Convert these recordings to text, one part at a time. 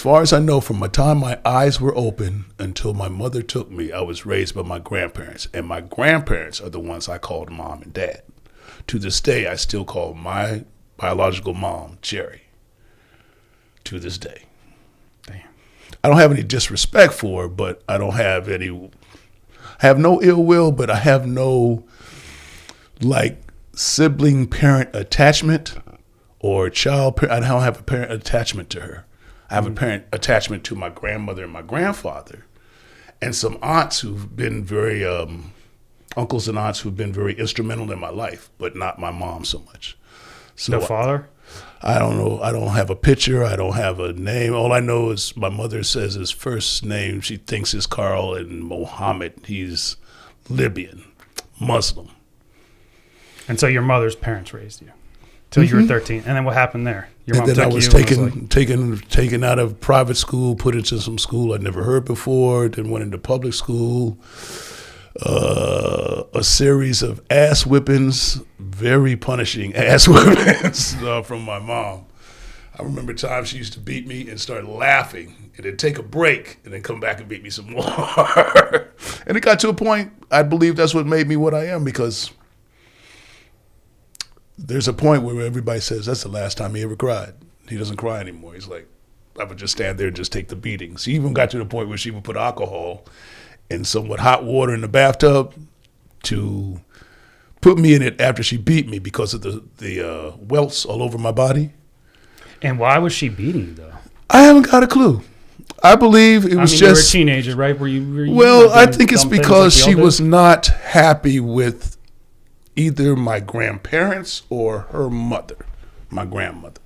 far as I know, from the time my eyes were open until my mother took me, I was raised by my grandparents. And my grandparents are the ones I called mom and dad. To this day, I still call my biological mom Jerry. To this day. Damn. I don't have any disrespect for her, but I don't have any... I have no ill will, but I have no, like, sibling parent attachment or child parent. I don't have a parent attachment to her. I have a parent attachment to my grandmother and my grandfather, and some aunts who've been very, uncles and aunts who've been very instrumental in my life, but not my mom so much. So No father? I don't know. I don't have a picture. I don't have a name. All I know is my mother says his first name, she thinks is Carl, and Mohammed. He's Libyan, Muslim. And so your mother's parents raised you till you were 13. And then what happened there? Your And mom then I took was you and taken out of private school, put into some school I'd never heard before, then went into public school. A series of ass whippings, very punishing ass whippings from my mom. I remember times she used to beat me and start laughing and then take a break and then come back and beat me some more. And it got to a point, I believe that's what made me what I am, because there's a point where everybody says that's the last time he ever cried. He doesn't cry anymore. He's like, I would just stand there and just take the beatings. She even got to the point where she would put alcohol and somewhat hot water in the bathtub to put me in it after she beat me because of the welts all over my body. And why was she beating you, though? I haven't got a clue. I believe it was you were a just... teenager, right? Were you well, I think it's dumb things because like we she all was do? not happy with either my grandparents or her mother, my grandmother.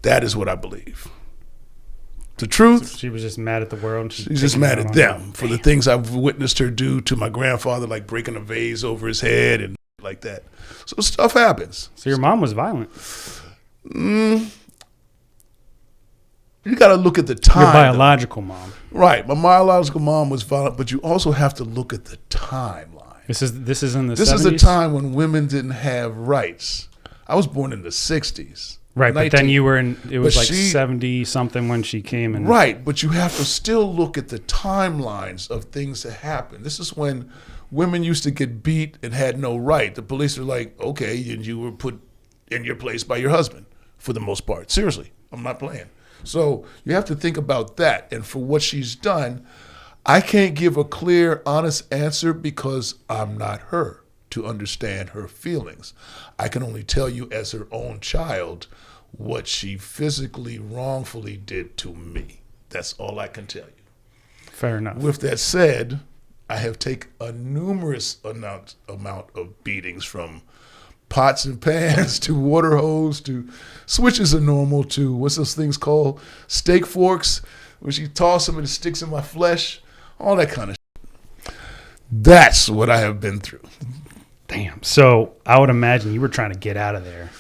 That is what I believe. The truth... So she was just mad at the world. She's just mad at them for the things I've witnessed her do to my grandfather, like breaking a vase over his head and like that. So stuff happens. So your mom was violent. You got to look at the time. Your biological mom. Right. My biological mom was violent, but you also have to look at the timeline. This is in the 70s? This is a time when women didn't have rights. I was born in the 60s. Right, but then you were in, it was But like she- 70-something when she came in. Right, but you have to still look at the timelines of things that happened. This is when women used to get beat and had no right. The police are like, okay, and you were put in your place by your husband for the most part. Seriously, I'm not playing. So you have to think about that. And for what she's done, I can't give a clear, honest answer because I'm not her to understand her feelings. I can only tell you as her own child what she physically, wrongfully did to me. That's all I can tell you. Fair enough. With that said, I have taken a numerous amount of beatings, from pots and pans to water hose to switches are normal to what's those things called? Steak forks, where she toss them and it sticks in my flesh, all that kind of shit. That's what I have been through. Damn. So I would imagine you were trying to get out of there.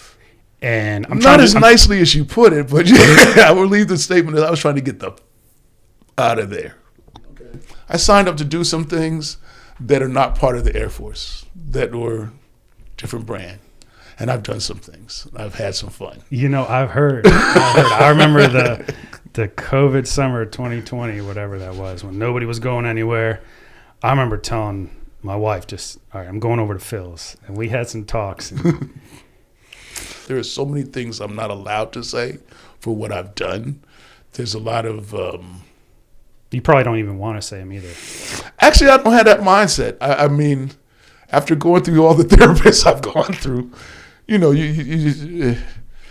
And I'm not as nicely as you put it, but I will leave the statement that I was trying to get out of there. Okay. I signed up to do some things that are not part of the Air Force, that were different brand. And I've done some things. I've had some fun. You know, I've heard. I remember the COVID summer 2020, whatever that was, when nobody was going anywhere. I remember telling my wife, just, all right, I'm going over to Phil's. And we had some talks. And there are so many things I'm not allowed to say for what I've done. There's a lot of... you probably don't even want to say them either. Actually, I don't have that mindset. I mean, after going through all the therapists I've gone through, you know, you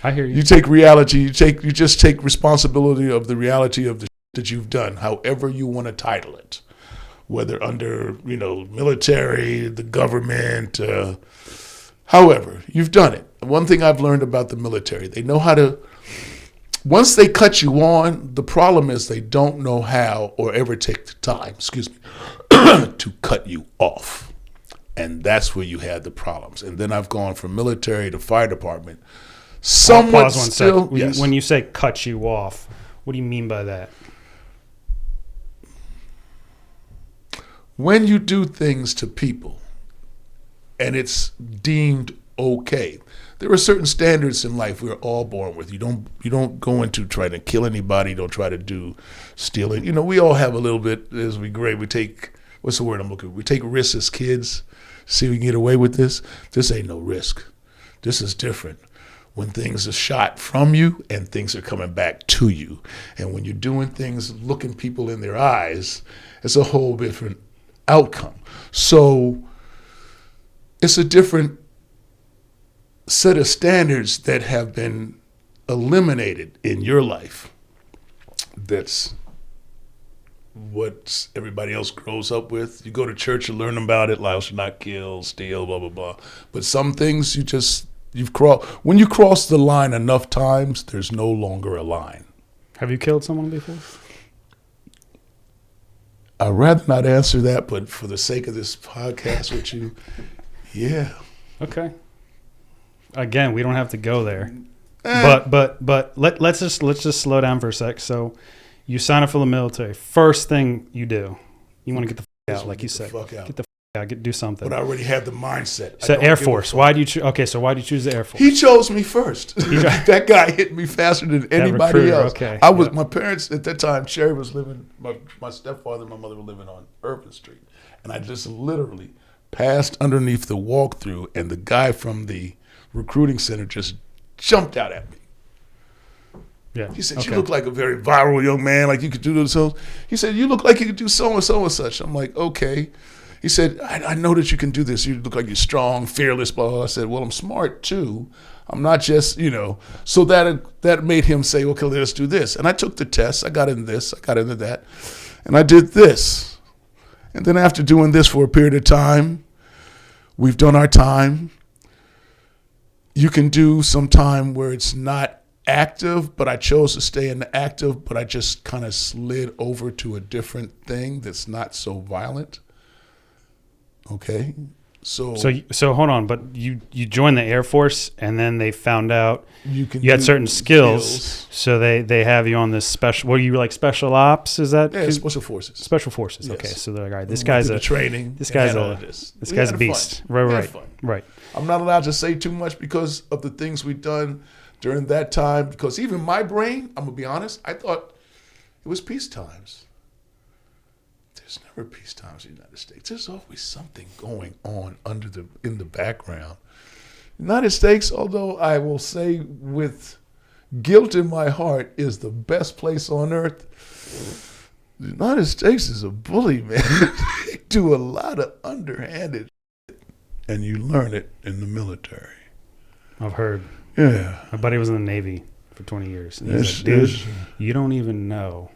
I hear you. You take reality. You just take responsibility of the reality of the that you've done, however you want to title it, whether under, you know, military, the government, however you've done it. One thing I've learned about the military, they know how to. Once they cut you on, the problem is they don't know how or ever take the time, to cut you off. And that's where you had the problems. And then I've gone from military to fire department. Somewhat pause one still, sec. yes. When you say cut you off, what do you mean by that? When you do things to people and it's deemed okay. There are certain standards in life we're all born with. You don't go into trying to kill anybody. You don't try to do stealing. We all have a little bit as we grow. We take, what's the word I'm looking for? We take risks as kids. See if we can get away with this. This ain't no risk. This is different. When things are shot from you and things are coming back to you. And when you're doing things, looking people in their eyes, it's a whole different outcome. So it's a different set of standards that have been eliminated in your life. That's what everybody else grows up with. You go to church and learn about it, thou shalt not kill, steal, blah, blah, blah. But some things when you cross the line enough times, there's no longer a line. Have you killed someone before? I'd rather not answer that, but for the sake of this podcast with you, yeah. Okay. Again, we don't have to go there, but let's just slow down for a sec. So, you sign up for the military. First thing you do, you want to get the fuck out, like you said. Get the fuck out. Do something. But I already had the mindset. So Air Force. Why do you choose? Okay, so why do you choose the Air Force? He chose me first. That guy hit me faster than anybody else. Okay. My parents at that time. Sherry was living. My stepfather and my mother were living on Irvin Street, and I just literally passed underneath the walk-through, and the guy from the recruiting center just jumped out at me. Yeah. He said, "You look like a very viral young man, like you could do this." He said, "You look like you could do so and so and such." I'm like, "Okay." He said, I know that you can do this. You look like you're strong, fearless, blah, blah. I said, "Well, I'm smart too. I'm not just, So that made him say, "Okay, let's do this." And I took the test. I got into this. I got into that. And I did this. And then after doing this for a period of time, we've done our time. You can do some time where it's not active, but I chose to stay in the active, but I just kind of slid over to a different thing that's not so violent. Okay. So hold on, but you joined the Air Force, and then they found out you had certain skills. So they have you on this special. Were you like special ops? Is that special forces? Special forces. Yes. Okay, so they're like, all right, this guy's a training. This guy's a beast. Right. I'm not allowed to say too much because of the things we've done during that time. Because even my brain, I'm gonna be honest, I thought it was peace times. There's never peace times in the United States. There's always something going on in the background. United States, although I will say with guilt in my heart, is the best place on earth. The United States is a bully, man. They do a lot of underhanded shit, and you learn it in the military. I've heard. Yeah. My buddy was in the Navy for 20 years. And he's like, dude, you don't even know.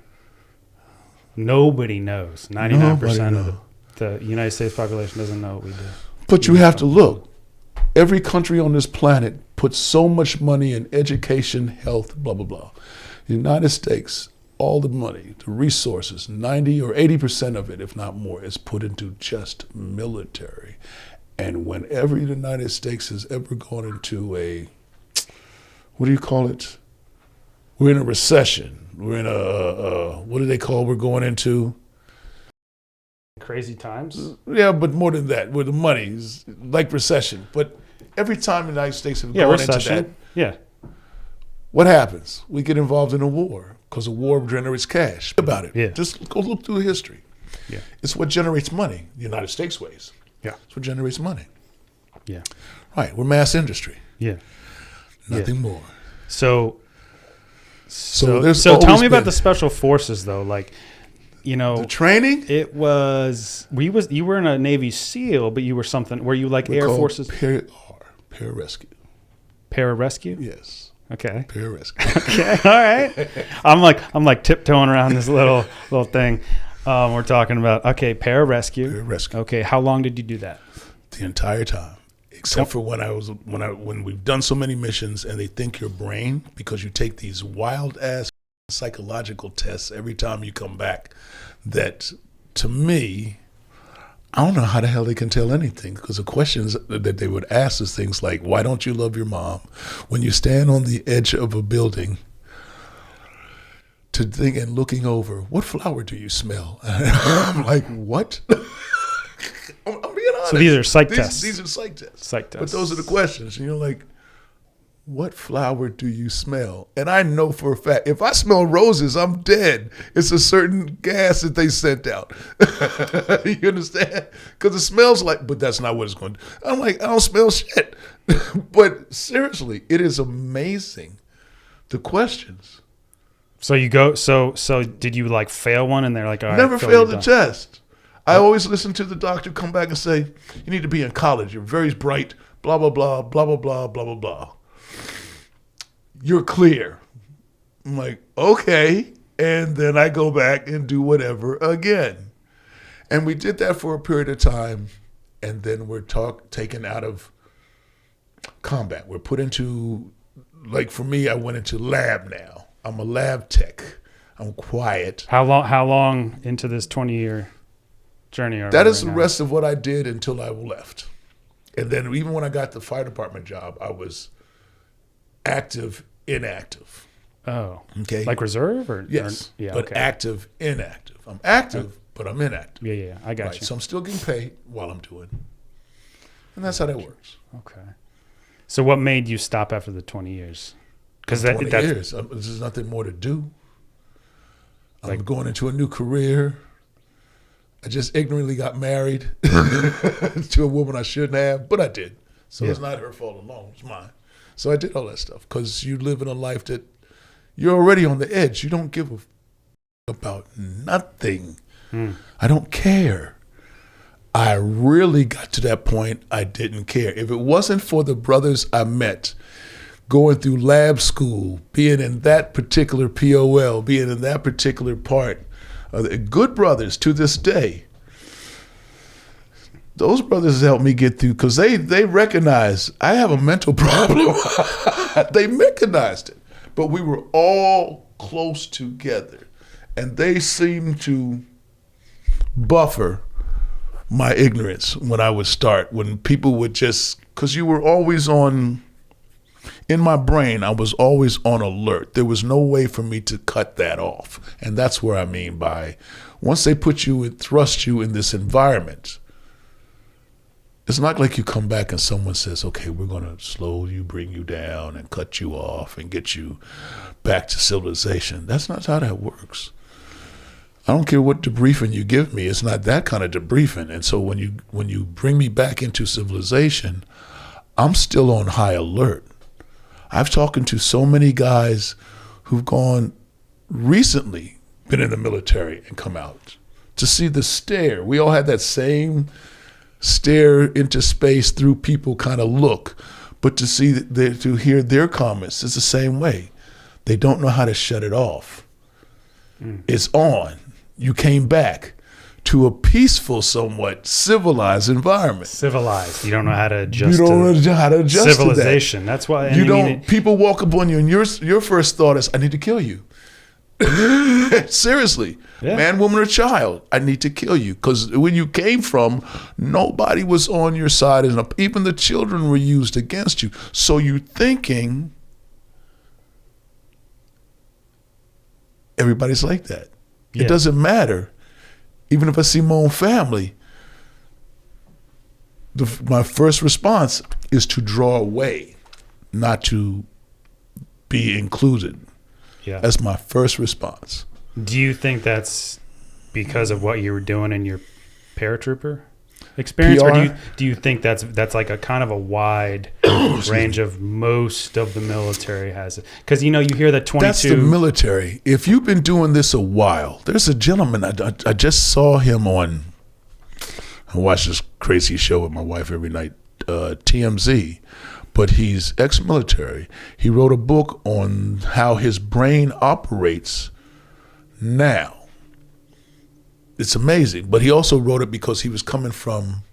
Nobody knows. 99% of the United States population doesn't know what we do. But you have to look. Every country on this planet puts so much money in education, health, blah, blah, blah. The United States, all the money, the resources, 90 or 80% of it, if not more, is put into just military. And whenever the United States has ever gone into what do you call it? We're in a recession. We're in what do they call we're going into? Crazy times? Yeah, but more than that, where the money is like recession. But every time the United States has gone into that, what happens? We get involved in a war because a war generates cash. Think about it. Yeah. Just go look through history. Yeah. It's what generates money, the United States ways. Yeah. It's what generates money. Yeah. Right. We're mass industry. Yeah. Nothing more. So there's tell me about the special forces though, like, the training. It was you were in a Navy SEAL, but you were something. Were you like Air Forces? Pararescue. Pararescue? Yes. Okay. Pararescue. Okay. All right. I'm like tiptoeing around this little thing. We're talking about pararescue. Pararescue. Okay. How long did you do that? The entire time. Except for when we've done so many missions and they think your brain, because you take these wild ass psychological tests every time you come back, that to me, I don't know how the hell they can tell anything, because the questions that they would ask is things like, why don't you love your mom? When you stand on the edge of a building to think and looking over, what flower do you smell? I'm like, what? I'm being So these are psych tests. These are psych tests. Psych tests. But those are the questions. And you're like, what flower do you smell? And I know for a fact, if I smell roses, I'm dead. It's a certain gas that they sent out. You understand? Because it smells like, but that's not what it's going to do. I'm like, I don't smell shit. But seriously, it is amazing, the questions. So you go, so did you like fail one and they're like, all right. Never Phil, failed you're the done. test. I always listen to the doctor come back and say, you need to be in college. You're very bright, blah, blah, blah, blah, blah, blah, blah, blah, blah. You're clear. I'm like, okay. And then I go back and do whatever again. And we did that for a period of time. And then we're taken out of combat. We're put into, like for me, I went into lab now. I'm a lab tech. I'm quiet. How long into this 20-year journey are That we is right the now? rest of what I did until I left. And then even when I got the fire department job, I was active, inactive. Oh. Okay. Like reserve or? Yes. Or, yeah. But Okay. active, inactive. I'm active, but I'm inactive. Yeah. I got Right. you. So I'm still getting paid while I'm doing. And that's how that works. Okay. So what made you stop after the 20 years? Because 20 years. There's nothing more to do. I'm going into a new career. I just ignorantly got married to a woman I shouldn't have, but I did. So it's not her fault alone. It's mine. So I did all that stuff because you live in a life that you're already on the edge. You don't give a about nothing. I don't care. I really got to that point I didn't care. If it wasn't for the brothers I met going through lab school, being in that particular POL, being in that particular part, good brothers to this day, those brothers helped me get through because they recognize I have a mental problem. They recognized it. But we were all close together. And they seemed to buffer my ignorance when I would start, when people would just, because you were always on, in my brain, I was always on alert. There was no way for me to cut that off. And that's where I mean by, once they put you and thrust you in this environment, it's not like you come back and someone says, okay, we're going to slow you, bring you down and cut you off and get you back to civilization. That's not how that works. I don't care what debriefing you give me. It's not that kind of debriefing. And so when you bring me back into civilization, I'm still on high alert. I've talked to so many guys who've gone recently, been in the military and come out to see the stare. We all had that same stare into space through people kind of look, but to hear their comments, it's the same way. They don't know how to shut it off. It's on. You came back to a peaceful, somewhat civilized environment. Civilized. You don't know how to adjust. You don't know how to adjust civilization. To that. That's why you don't. People walk up on you, and your first thought is, "I need to kill you." Seriously, man, woman, or child, I need to kill you, because when you came from, nobody was on your side, and even the children were used against you. So you're thinking everybody's like that. Yeah. It doesn't matter. Even if I see my own family, my first response is to draw away, not to be included. Yeah. That's my first response. Do you think that's because of what you were doing in your paratrooper experience, PR? or do you think that's like a kind of a wide range of most of the military has it? Because you hear that 22. That's the military. If you've been doing this a while, there's a gentleman I just saw him on. I watch this crazy show with my wife every night, TMZ. But he's ex-military. He wrote a book on how his brain operates now. It's amazing. But he also wrote it because he was coming from,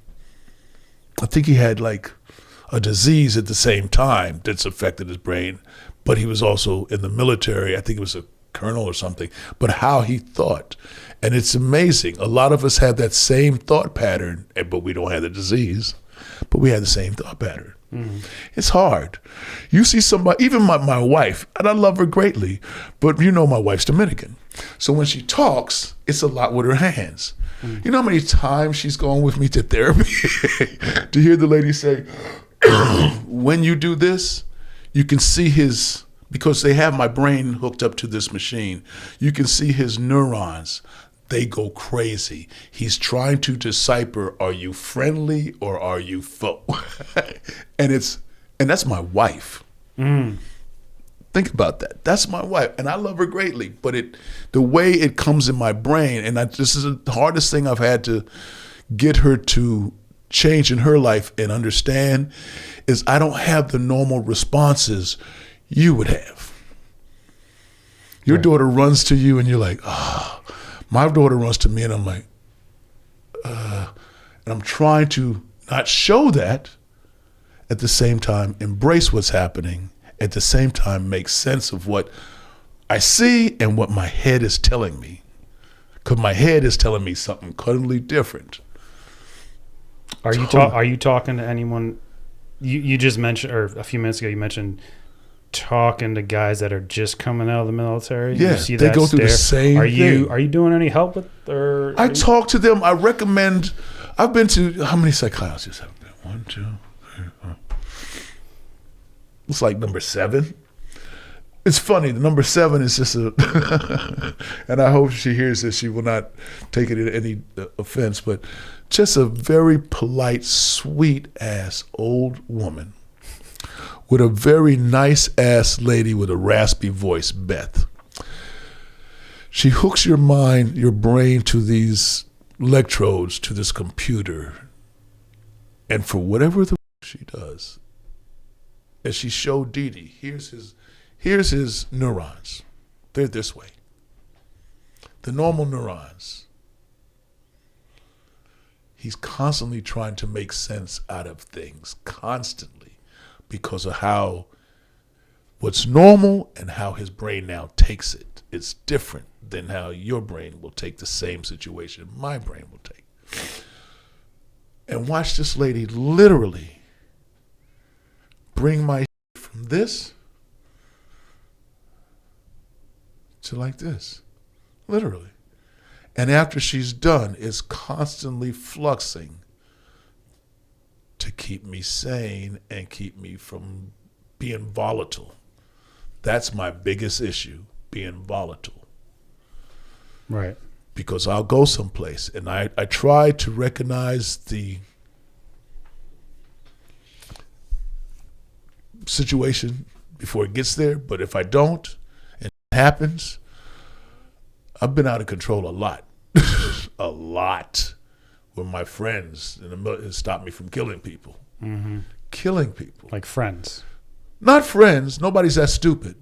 I think he had like a disease at the same time that's affected his brain. But he was also in the military. I think it was a colonel or something, but how he thought. And it's amazing. A lot of us have that same thought pattern, but we don't have the disease, but we have the same thought pattern. It's hard. You see somebody, even my wife, and I love her greatly, but you know my wife's Dominican. So when she talks, it's a lot with her hands. You know how many times she's gone with me to therapy to hear the lady say, when you do this, you can see his, because they have my brain hooked up to this machine, you can see his neurons. They go crazy. He's trying to decipher, are you friendly or are you foe? and that's my wife. Think about that. That's my wife, and I love her greatly. But the way it comes in my brain, and this is the hardest thing I've had to get her to change in her life and understand, is I don't have the normal responses you would have. Your daughter runs to you, and you're like, ah. Oh. My daughter runs to me, and I'm like, and I'm trying to not show that, at the same time embrace what's happening, at the same time make sense of what I see and what my head is telling me. Because my head is telling me something totally different. Are you talking to anyone? You just mentioned, or a few minutes ago, you mentioned talking to guys that are just coming out of the military. Yeah, you see they that go through the same thing. Are you doing any help with? Or I talk to them. I recommend. I've been to, how many psychiatrists have I been? 1, 2, 3, 4. It's like number 7. It's funny. The number 7 is just and I hope she hears this. She will not take it in any offense, but just a very polite, sweet ass old woman with a very nice ass lady with a raspy voice, Beth. She hooks your mind, your brain to these electrodes, to this computer. And for whatever the she does, as she showed Dee Dee, here's his neurons. They're this way. The normal neurons. He's constantly trying to make sense out of things, constantly, because of how what's normal and how his brain now takes it. It's different than how your brain will take the same situation my brain will take. And watch this lady literally bring my from this to like this, literally. And after she's done, it's constantly fluxing to keep me sane and keep me from being volatile. That's my biggest issue, being volatile. Right. Because I'll go someplace and I try to recognize the situation before it gets there, but if I don't and it happens, I've been out of control a lot. A lot. Where my friends in the military stopped me from killing people. Mm-hmm. Killing people. Like friends. Not friends. Nobody's that stupid.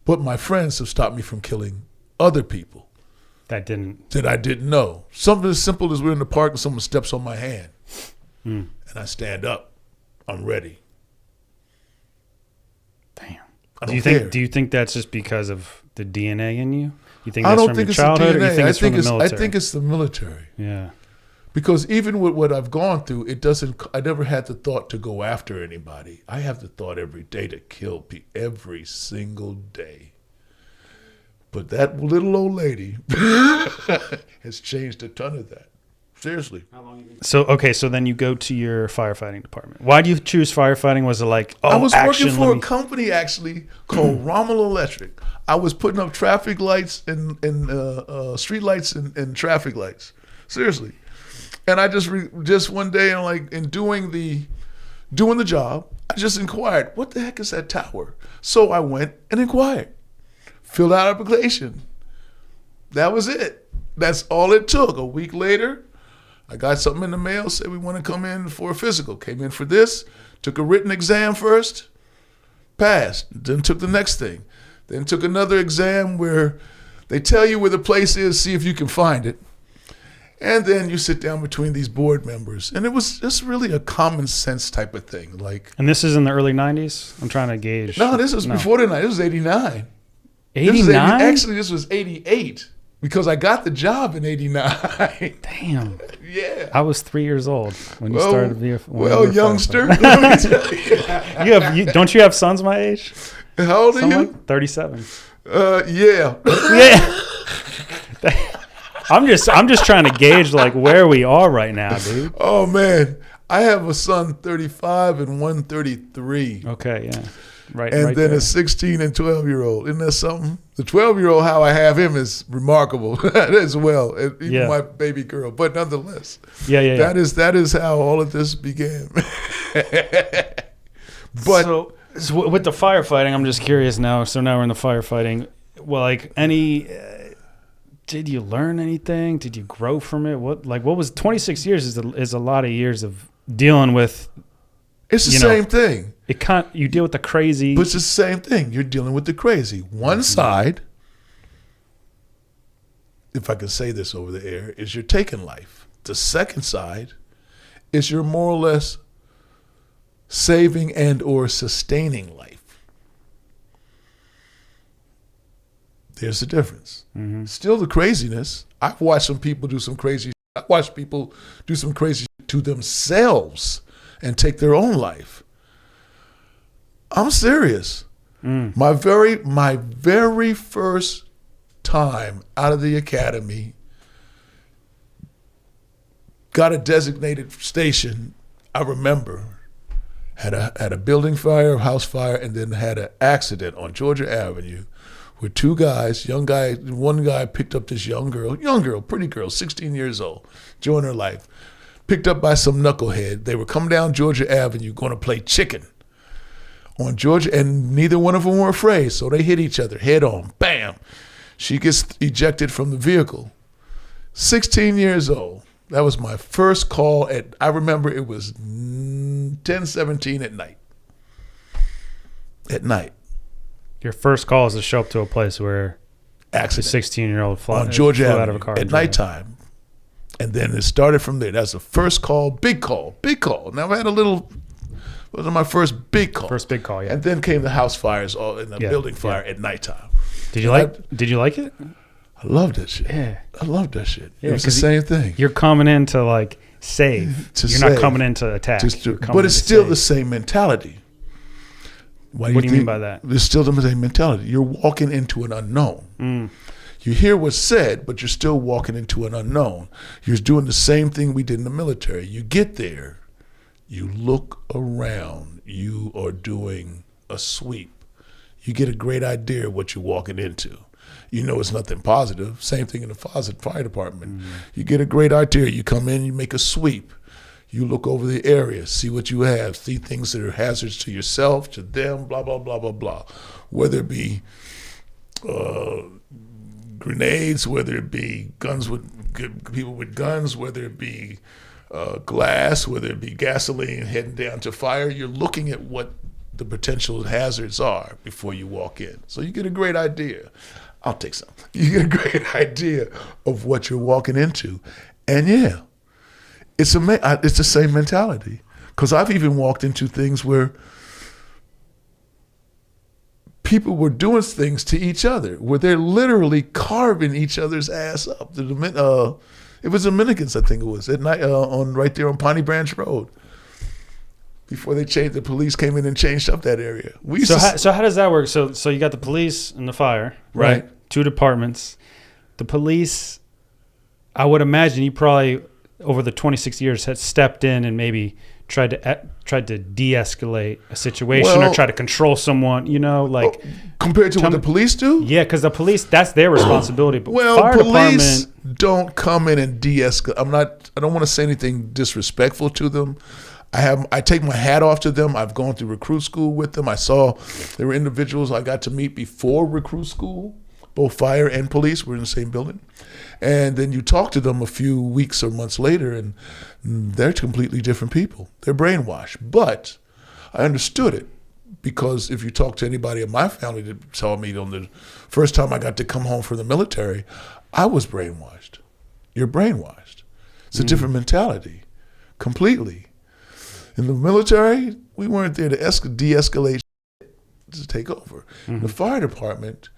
But my friends have stopped me from killing other people. That I didn't know. Something as simple as we're in the park and someone steps on my hand. And I stand up. I'm ready. Damn. I don't care. Do you think that's just because of the DNA in you? You think I that's don't from think your it's childhood, the DNA. or you think it's from the military? I think it's the military. Yeah. Because even with what I've gone through, I never had the thought to go after anybody. I have the thought every day to kill people, every single day. But that little old lady has changed a ton of that. Seriously. So then you go to your firefighting department. Why do you choose firefighting? Was it like, I was working for a company actually called Rommel Electric. I was putting up traffic lights and street lights and traffic lights. Seriously. And I just one day, in doing the job, I just inquired, what the heck is that tower? So I went and inquired, filled out an application. That was it. That's all it took. A week later, I got something in the mail, said we want to come in for a physical. Came in for this, took a written exam first, passed, then took the next thing. Then took another exam where they tell you where the place is, see if you can find it. And then you sit down between these board members. And it was just really a common sense type of thing. And this is in the early 90s? I'm trying to gauge. No, this was before the 90s. This was 89. 89? Actually, this was 88 because I got the job in 89. Damn. Yeah. I was 3 years old when you started to be a youngster. Let me tell you. Don't you have sons my age? How old are you? Like 37. Yeah. Yeah. I'm just trying to gauge like where we are right now, dude. Oh man, I have a son 35 and one 33. Okay, yeah. Right. And right then there. a 16 and 12-year-old. Isn't that something? The 12-year-old, how I have him is remarkable as well. And even my baby girl. But nonetheless, yeah. That is how all of this began. But so with the firefighting, I'm just curious now. So now we're in the firefighting. Well, like did you learn anything? Did you grow from it? What was 26 years is a lot of years of dealing with. It's the same thing. You deal with the crazy. But it's the same thing. You're dealing with the crazy. One side, if I can say this over the air, is your taking life. The second side is you're more or less saving and or sustaining life. There's the difference. Mm-hmm. Still the craziness. I've watched some people do some crazy. I've watched people do some crazy to themselves and take their own life. I'm serious. My very first time out of the academy, got a designated station. I remember had a building fire, a house fire, and then had an accident on Georgia Avenue with two guys. One guy picked up this young girl, pretty girl, 16 years old, enjoying her life. Picked up by some knucklehead. They were coming down Georgia Avenue going to play chicken on Georgia, and neither one of them were afraid, so they hit each other head on. Bam! She gets ejected from the vehicle. 16 years old. That was my first call I remember it was 10:17 at night. At night. Your first call is to show up to a place where accident. A 16-year-old on Georgia Avenue out of a car at nighttime. And then it started from there. That's the first call, big call. Now I had it was my first big call. First big call, yeah. And then came the house fires and the building fire at nighttime. Did you like it? I loved that shit. Yeah. I loved that shit. Yeah, it was the same thing. You're coming in to like save. You're not coming in to attack. But it's still the same mentality. What do you mean by that? It's still the same mentality. You're walking into an unknown. You hear what's said, but you're still walking into an unknown. You're doing the same thing we did in the military. You get there, you look around, you are doing a sweep. You get a great idea of what you're walking into. You know it's nothing positive. Same thing in the fire department. You get a great idea. You come in, you make a sweep. You look over the area, see what you have, see things that are hazards to yourself, to them, blah, blah, blah, blah, blah. Whether it be grenades, whether it be people with guns, whether it be glass, whether it be gasoline heading down to fire, you're looking at what the potential hazards are before you walk in. So you get a great idea. I'll take some. You get a great idea of what you're walking into. And yeah, it's the same mentality. Because I've even walked into things where people were doing things to each other, where they're literally carving each other's ass up. It was Dominicans, I think it was, at night right there on Piney Branch Road. Before they changed, the police came in and changed up that area. So how does that work? So you got the police and the fire, right? Two departments. The police, I would imagine you probably over the 26 years had stepped in and maybe tried to de-escalate a situation or try to control someone, compared to what the police do? Yeah, because the police, that's their responsibility. But fire police don't come in and de-escalate. I don't want to say anything disrespectful to them. I take my hat off to them. I've gone through recruit school with them. I saw there were individuals I got to meet before recruit school. Both fire and police were in the same building. And then you talk to them a few weeks or months later, and they're completely different people. They're brainwashed. But I understood it, because if you talk to anybody in my family that told me on the first time I got to come home from the military, I was brainwashed. You're brainwashed. It's a different mentality, completely. In the military, we weren't there to de-escalate, to take over. In the fire department,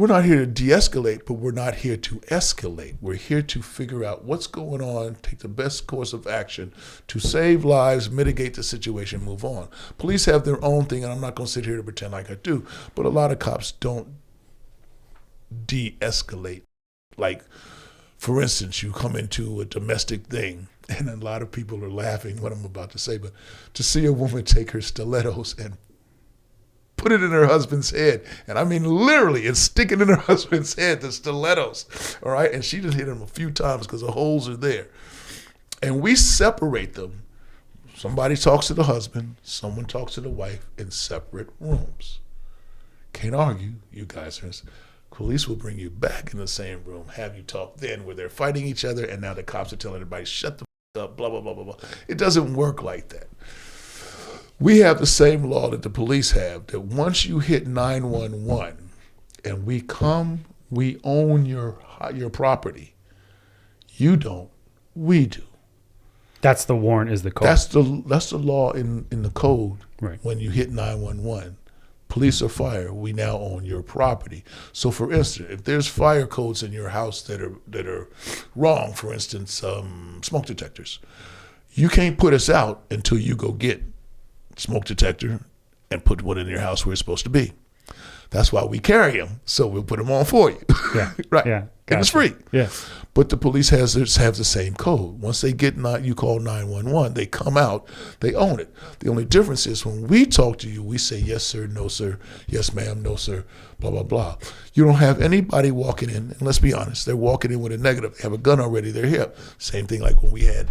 we're not here to de-escalate, but we're not here to escalate. We're here to figure out what's going on, take the best course of action to save lives, mitigate the situation, move on. Police have their own thing, and I'm not going to sit here to pretend like I do, but a lot of cops don't de-escalate. Like, for instance, you come into a domestic thing, and a lot of people are laughing what I'm about to say, but to see a woman take her stilettos and put it in her husband's head, and I mean literally, it's sticking in her husband's head, the stilettos, all right? And she just hit him a few times because the holes are there. And we separate them. Somebody talks to the husband, someone talks to the wife in separate rooms. Can't argue, you guys are. Police will bring you back in the same room, have you talk then where they're fighting each other, and now the cops are telling everybody, shut the f up, blah, blah, blah, blah, blah. It doesn't work like that. We have the same law that the police have, that once you hit 911 and we come, we own your property. You don't, we do. That's the warrant is the code. That's the law in the code. Right. When you hit 911. Police or fire, we now own your property. So, for instance, if there's fire codes in your house that are wrong, for instance, smoke detectors, you can't put us out until you go get smoke detector and put one in your house where it's supposed to be. That's why we carry them, so we'll put them on for you. Yeah. Right. Yeah. And it's free. Yeah. But the police have the same code. Once they get you call 911, they come out, they own it. The only difference is when we talk to you, we say, yes, sir, no, sir, yes, ma'am, no, sir, blah, blah, blah. You don't have anybody walking in, and let's be honest, they're walking in with a negative. They have a gun already, they're hip. Same thing like when we had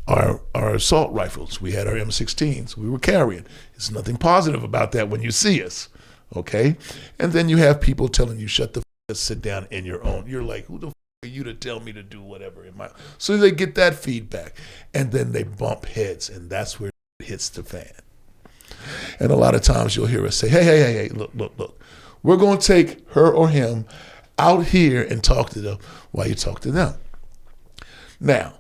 our assault rifles. We had our M16s. We were carrying. There's nothing positive about that when you see us, okay? And then you have people telling you, shut the f***, sit down in your own. You're like, who the f*** are you to tell me to do whatever? So they get that feedback, and then they bump heads, and that's where it hits the fan. And a lot of times you'll hear us say, hey, look. We're going to take her or him out here and talk to them while you talk to them. Now,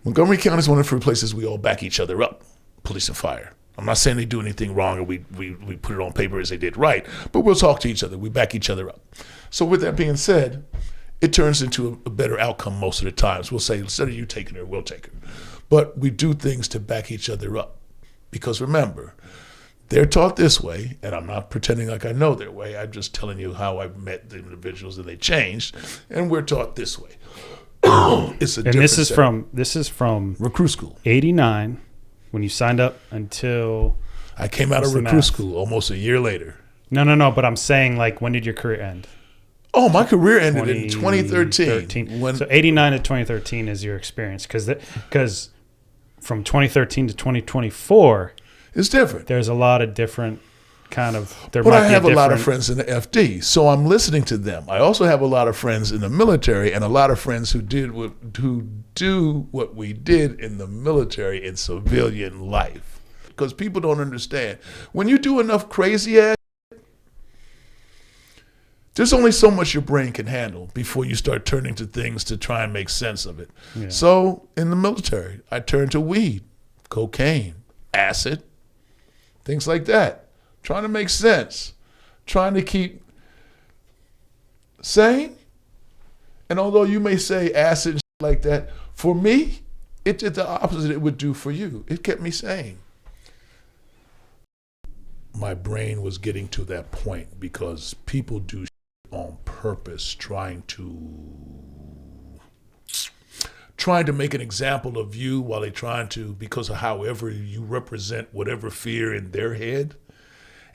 Montgomery County is one of the few places we all back each other up, police and fire. I'm not saying they do anything wrong or we put it on paper as they did right, but we'll talk to each other. We back each other up. So with that being said, it turns into a better outcome most of the times. We'll say, instead of you taking her, we'll take her. But we do things to back each other up. Because remember, they're taught this way, and I'm not pretending like I know their way. I'm just telling you how I've met the individuals and they changed, and we're taught this way. It's a different this is from recruit school. 89 when you signed up until I came out of recruit school almost a year later. No, but I'm saying, like, when did your career end? Oh, my career ended in 2013. So 89 to 2013 is your experience, because from 2013 to 2024 it's different. There's a lot of different kind of. But I have a lot of friends in the FD, so I'm listening to them. I also have a lot of friends in the military, and a lot of friends who do what we did in the military in civilian life. Because people don't understand, when you do enough crazy ass, there's only so much your brain can handle before you start turning to things to try and make sense of it. Yeah. So in the military, I turned to weed, cocaine, acid, things like that. Trying to make sense, trying to keep sane. And although you may say acid and shit like that, for me, it did the opposite it would do for you. It kept me sane. My brain was getting to that point because people do shit on purpose, trying to make an example of you while they're trying to, because of however you represent whatever fear in their head.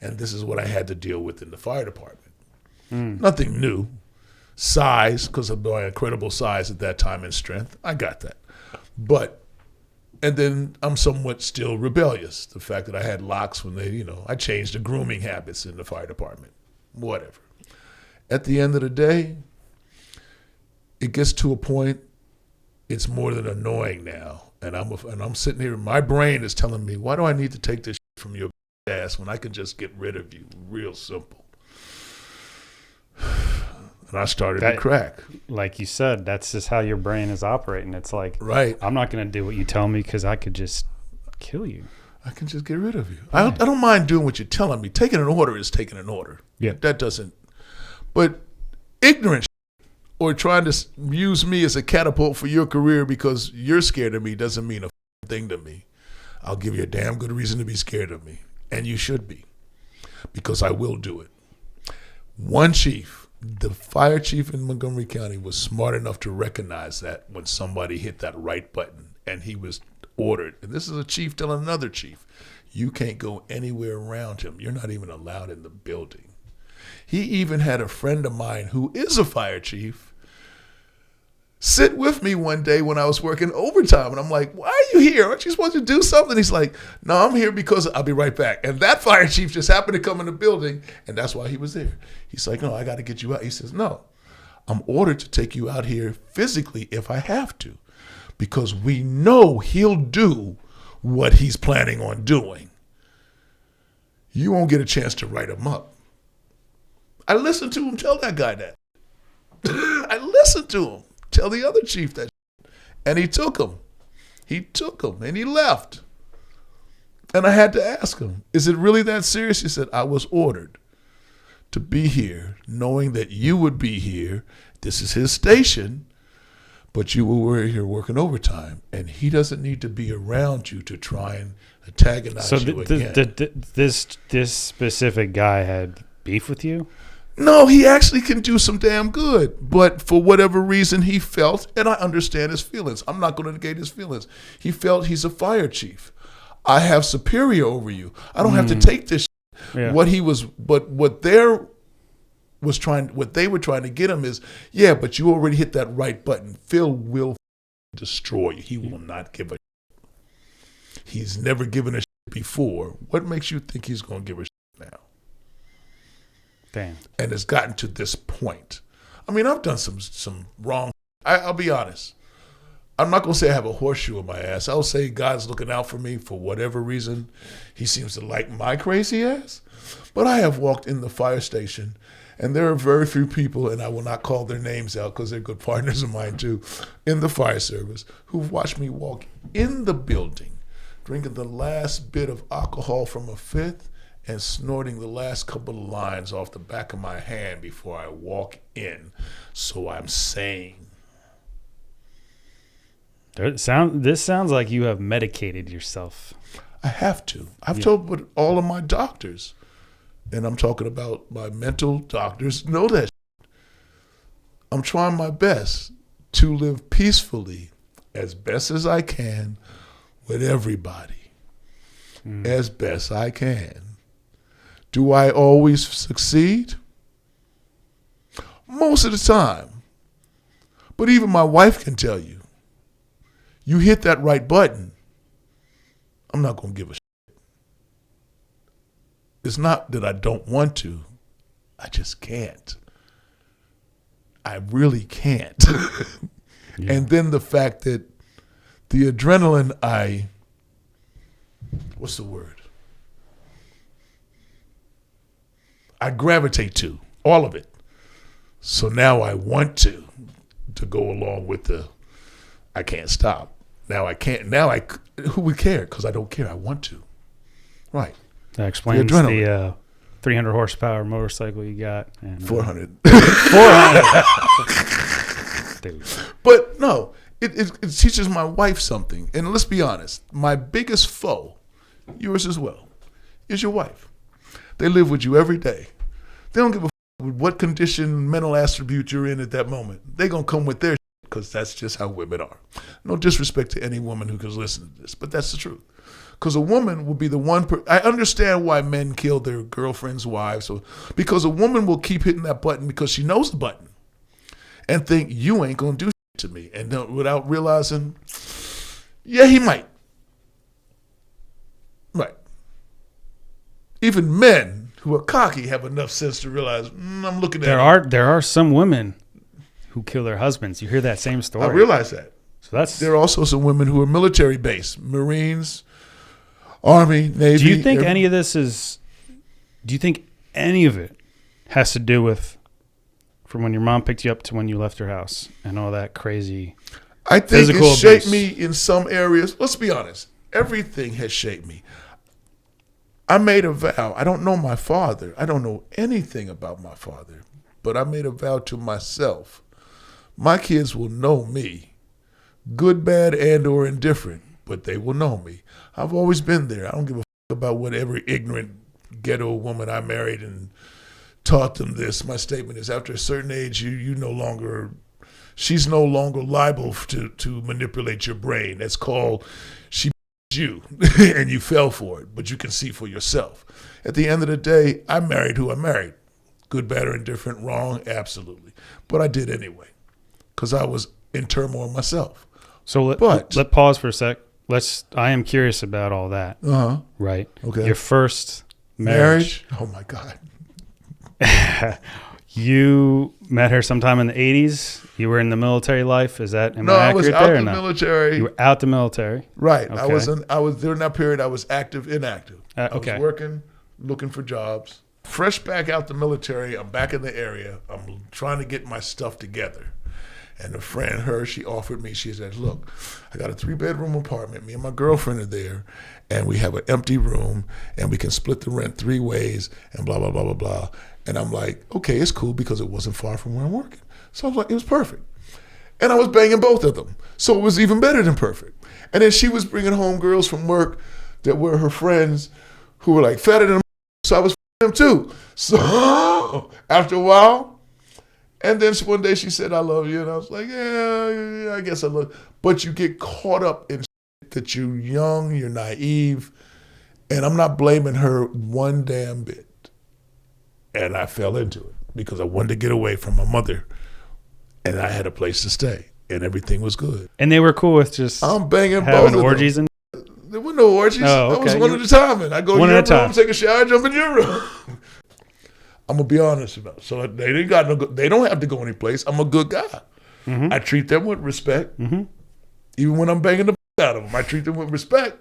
And this is what I had to deal with in the fire department. Nothing new. Size, because of my incredible size at that time and strength, I got that. And then I'm somewhat still rebellious. The fact that I had locks when I changed the grooming habits in the fire department. Whatever. At the end of the day, it gets to a point, it's more than annoying now. And I'm sitting here, my brain is telling me, why do I need to take this shit from your ass when I can just get rid of you? Real simple. And I started to crack. Like you said, that's just how your brain is operating. It's like, right, I'm not going to do what you tell me because I could just kill you. I can just get rid of you. Yeah. I don't mind doing what you're telling me. Taking an order is taking an order. Yeah. That doesn't, but ignorant or trying to use me as a catapult for your career because you're scared of me doesn't mean a thing to me. I'll give you a damn good reason to be scared of me. And you should be, because I will do it. One chief, the fire chief in Montgomery County, was smart enough to recognize that when somebody hit that right button, and he was ordered. And this is a chief telling another chief, you can't go anywhere around him. You're not even allowed in the building. He even had a friend of mine who is a fire chief sit with me one day when I was working overtime. And I'm like, why are you here? Aren't you supposed to do something? He's like, no, I'm here because I'll be right back. And that fire chief just happened to come in the building, and that's why he was there. He's like, no, I got to get you out. He says, no, I'm ordered to take you out here physically if I have to, because we know he'll do what he's planning on doing. You won't get a chance to write him up. I listened to him tell that guy that. I listened to him tell the other chief that. And he took him. He took him and he left. And I had to ask him, is it really that serious? He said, I was ordered to be here knowing that you would be here. This is his station, but you were here working overtime. And he doesn't need to be around you to try and antagonize you again. This specific guy had beef with you? No, he actually can do some damn good. But for whatever reason he felt, and I understand his feelings. I'm not going to negate his feelings. He felt he's a fire chief. I have superior over you. I don't have to take this shit. Yeah. What they were trying to get him is, yeah, but you already hit that right button. Phil will destroy you. He will not give a shit. He's never given a shit before. What makes you think he's going to give a shit now? Damn. And it's gotten to this point. I mean, I've done some wrong. I'll be honest. I'm not going to say I have a horseshoe in my ass. I'll say God's looking out for me for whatever reason. He seems to like my crazy ass. But I have walked in the fire station, and there are very few people, and I will not call their names out because they're good partners of mine too, in the fire service, who've watched me walk in the building, drinking the last bit of alcohol from a fifth, and snorting the last couple of lines off the back of my hand before I walk in. So I'm sane. This sounds like you have medicated yourself. I have to. I've told what all of my doctors, and I'm talking about my mental doctors, know that. I'm trying my best to live peacefully as best as I can with everybody. As best I can. Do I always succeed? Most of the time. But even my wife can tell you, you hit that right button, I'm not going to give a shit. It's not that I don't want to. I just can't. I really can't. And then the fact that the adrenaline what's the word? I gravitate to all of it. So now I want to go along with I can't stop. Now I can't. Who would care? Because I don't care. I want to. Right. That explains the 300 horsepower motorcycle you got. And, 400. 400. Dude. But no, it teaches my wife something. And let's be honest, my biggest foe, yours as well, is your wife. They live with you every day. They don't give a with what condition, mental attribute you're in at that moment. They're going to come with their because that's just how women are. No disrespect to any woman who can listen to this, but that's the truth. Because a woman will be the one. I understand why men kill their girlfriends' wives, because a woman will keep hitting that button because she knows the button and think you ain't going to do shit to me. And without realizing, yeah, he might. Right. Even men who are cocky have enough sense to realize I'm looking at there are some women who kill their husbands. You hear that same story. I realize that. So there are also some women who are military based, Marines, Army, Navy. Do you think any of it has to do with from when your mom picked you up to when you left her house and all that crazy I think it shaped me in some areas. Let's be honest. Everything has shaped me. I made a vow. I don't know my father. I don't know anything about my father. but I made a vow to myself. My kids will know me, good, bad, and or indifferent, but they will know me. I've always been there. I don't give a about what every ignorant ghetto woman I married and taught them this. My statement is, after a certain age, she's no longer liable to manipulate your brain. That's called she you and you fell for it, but you can see for yourself. At the end of the day, I married who I married. Good, bad, or indifferent, wrong, absolutely. But I did anyway because I was in turmoil myself. So let pause for a sec. I am curious about all that. Uh-huh. Right. Okay. Your first marriage. Oh my God. You met her sometime in the 80s. You were in the military life. Am I accurate there? I was out the military. You were out the military. Right. Okay. I was during that period. I was active, inactive. Okay. I was working, looking for jobs. Fresh back out the military. I'm back in the area. I'm trying to get my stuff together. And a friend, she offered me, she said, look, I got a 3-bedroom apartment. Me and my girlfriend are there, and we have an empty room, and we can split the rent 3 ways, and blah, blah, blah, blah, blah. And I'm like, okay, it's cool because it wasn't far from where I'm working. So I was like, it was perfect. And I was banging both of them. So it was even better than perfect. And then she was bringing home girls from work that were her friends who were like fatter than them. So I was them too. So after a while, and then one day she said, I love you. And I was like, yeah, I guess I love you. But you get caught up in that you're young, you're naive. And I'm not blaming her one damn bit. And I fell into it because I wanted to get away from my mother. And I had a place to stay. And everything was good. And they were cool with just I'm banging having both orgies of them. There were no orgies. Oh, okay. I was one at a time. And I go one in your at a time. room, take a shower, jump in your room. I'm gonna be honest about it. So they don't have to go anyplace. I'm a good guy. Mm-hmm. I treat them with respect. Mm-hmm. Even when I'm banging the out of them, I treat them with respect.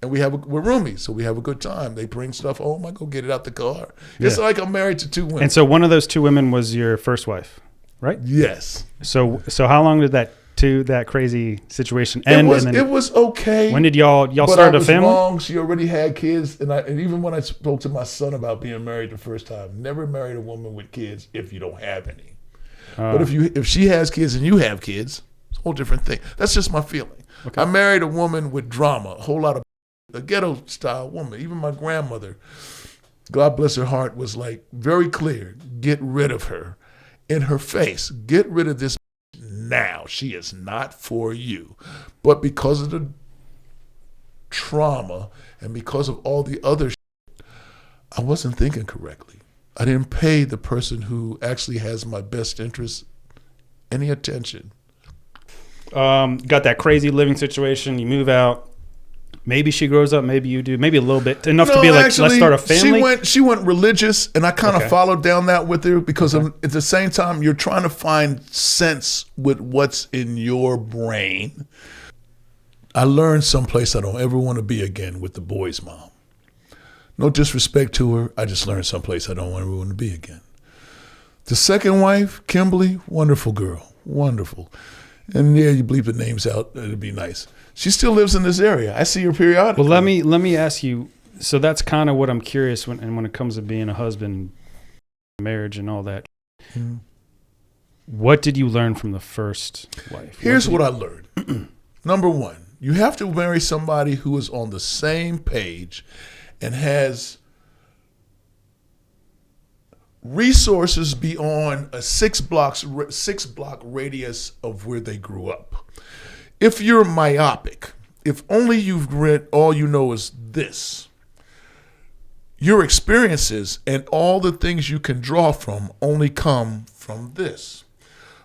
And we're roomies, so we have a good time. They bring stuff home. I go get it out the car. Yeah. It's like I'm married to 2 women. And so one of those 2 women was your first wife, right? Yes. So how long did that crazy situation end? It was okay. When did y'all start a family? Wrong. She already had kids, and even when I spoke to my son about being married the first time, never married a woman with kids if you don't have any. But if she has kids and you have kids, it's a whole different thing. That's just my feeling. Okay. I married a woman with drama, a whole lot of a ghetto style woman. Even my grandmother, God bless her heart, was like very clear. Get rid of her. In her face, get rid of this now. She is not for you. But because of the trauma and because of all the other I wasn't thinking correctly. I didn't pay the person who actually has my best interest any attention. Got that crazy living situation. You move out. Maybe she grows up. Maybe you do. Maybe a little bit. Enough to be like, actually, let's start a family. She went religious, and I kind of followed down that with her because at the same time, you're trying to find sense with what's in your brain. I learned someplace I don't ever want to be again with the boy's mom. No disrespect to her. I just learned someplace I don't ever want to be again. The second wife, Kimberly, wonderful girl. Wonderful. And yeah, you bleep the names out. It'd be nice. She still lives in this area. I see her periodically. Well, let me ask you. So that's kind of what I'm curious when it comes to being a husband, marriage, and all that. Mm-hmm. What did you learn from the first wife? Here's what I learned. Number one, you have to marry somebody who is on the same page and has resources beyond a 6 block radius of where they grew up. If you're myopic, if only you've read, all you know is this, your experiences and all the things you can draw from only come from this.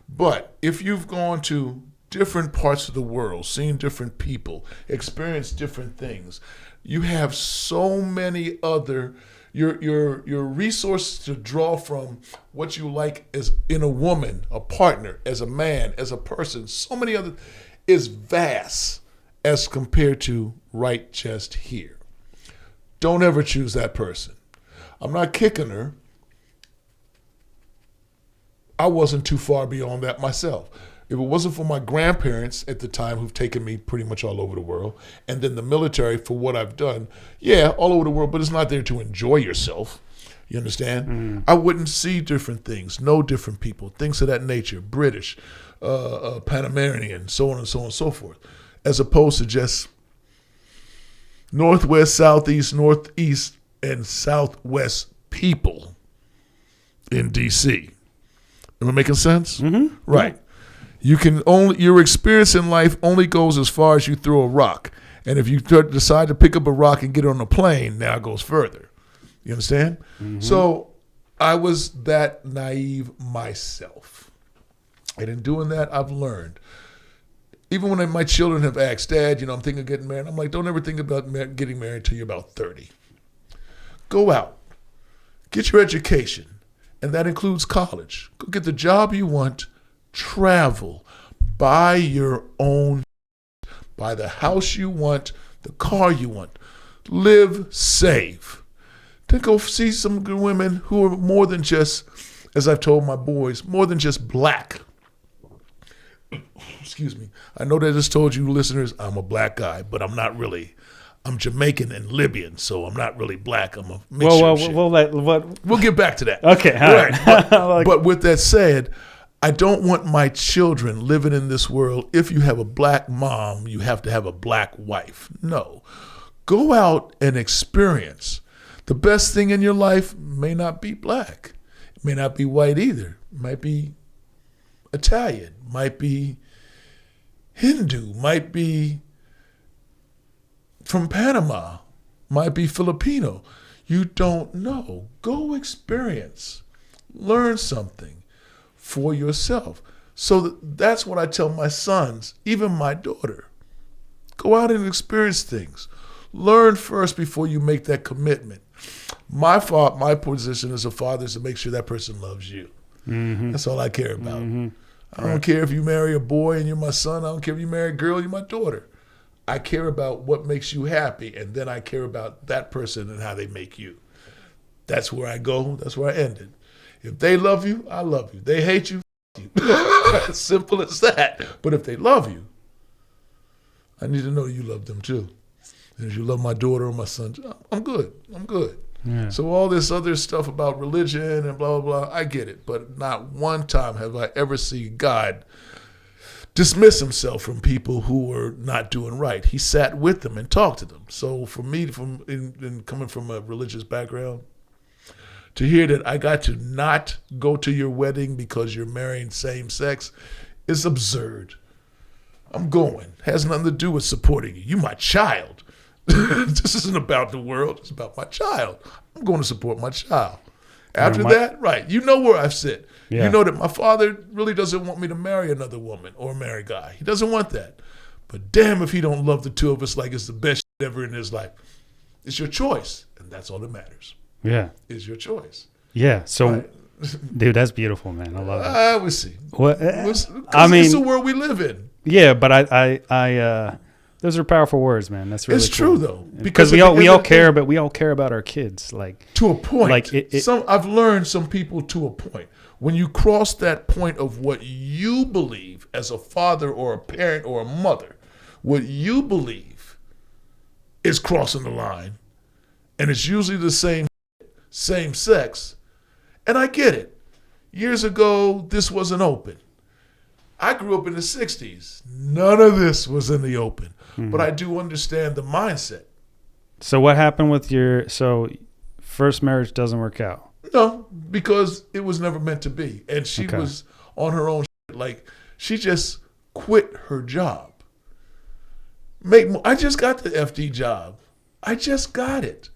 But if you've gone to different parts of the world, seen different people, experienced different things, you have so many other your resources to draw from what you like as in a woman, a partner, as a man, as a person. So many other is vast as compared to right just here. Don't ever choose that person. I'm not kicking her. I wasn't too far beyond that myself. If it wasn't for my grandparents at the time who've taken me pretty much all over the world, and then the military for what I've done, yeah, all over the world, but it's not there to enjoy yourself. You understand? I wouldn't see different things, know different people, things of that nature, British, Panamanian, so on and so on and so forth, as opposed to just northwest, southeast, northeast, and southwest people in D.C. Am I making sense? Mm-hmm. Right. Your experience in life only goes as far as you throw a rock. And if you decide to pick up a rock and get on a plane, now it goes further. You understand? Mm-hmm. So I was that naive myself. And in doing that, I've learned. Even when my children have asked, Dad, I'm thinking of getting married. I'm like, don't ever think about getting married until you're about 30. Go out. Get your education. And that includes college. Go get the job you want. Travel. Buy your own. Buy the house you want. The car you want. Live, save. Then go see some good women who are more than just, as I've told my boys, more than just black. Excuse me. I know that I just told you listeners I'm a black guy, but I'm not really. I'm Jamaican and Libyan, so I'm not really black. I'm a mixture of shit. We'll get back to that. Okay, all right. But with that said, I don't want my children living in this world. If you have a black mom, you have to have a black wife. No. Go out and experience. The best thing in your life may not be black. It may not be white either. It might be Italian. Might be Hindu. Might be from Panama. Might be Filipino. You don't know. Go experience. Learn something for yourself. So that's what I tell my sons, even my daughter. Go out and experience things. Learn first before you make that commitment. My position as a father is to make sure that person loves you. Mm-hmm. That's all I care about. Mm-hmm. I don't care if you marry a boy and you're my son. I don't care if you marry a girl, you're my daughter. I care about what makes you happy, and then I care about that person and how they make you. That's where I go. That's where I ended. If they love you, I love you. They hate you, f*** you. Simple as that. But if they love you, I need to know you love them too. And if you love my daughter or my son, I'm good. I'm good. Yeah. So all this other stuff about religion and blah, blah, blah, I get it. But not one time have I ever seen God dismiss himself from people who were not doing right. He sat with them and talked to them. So for me, coming from a religious background, to hear that I got to not go to your wedding because you're marrying same sex is absurd. I'm going. Has nothing to do with supporting you. You're my child. This isn't about the world. It's about my child. I'm going to support my child. After that, right, you know where I've sit. Yeah. You know that my father really doesn't want me to marry another woman or marry a guy. He doesn't want that. But damn if he don't love the two of us like it's the best shit ever in his life. It's your choice, and that's all that matters. Yeah. It's your choice. Yeah, so, right. Dude, that's beautiful, man. I love it. We'll see. What? I mean, it's the world we live in. Yeah, but I those are powerful words, man. That's really it's cool. True though, because we all care about our kids, like to a point. Like I've learned some people to a point. When you cross that point of what you believe as a father or a parent or a mother, what you believe is crossing the line, and it's usually the same sex. And I get it. Years ago, this wasn't open. I grew up in the 60s. None of this was in the open. Mm-hmm. But I do understand the mindset. So what happened with your first marriage doesn't work out? No, because it was never meant to be. And she was on her own shit. Like, she just quit her job. I just got the FD job. I just got it.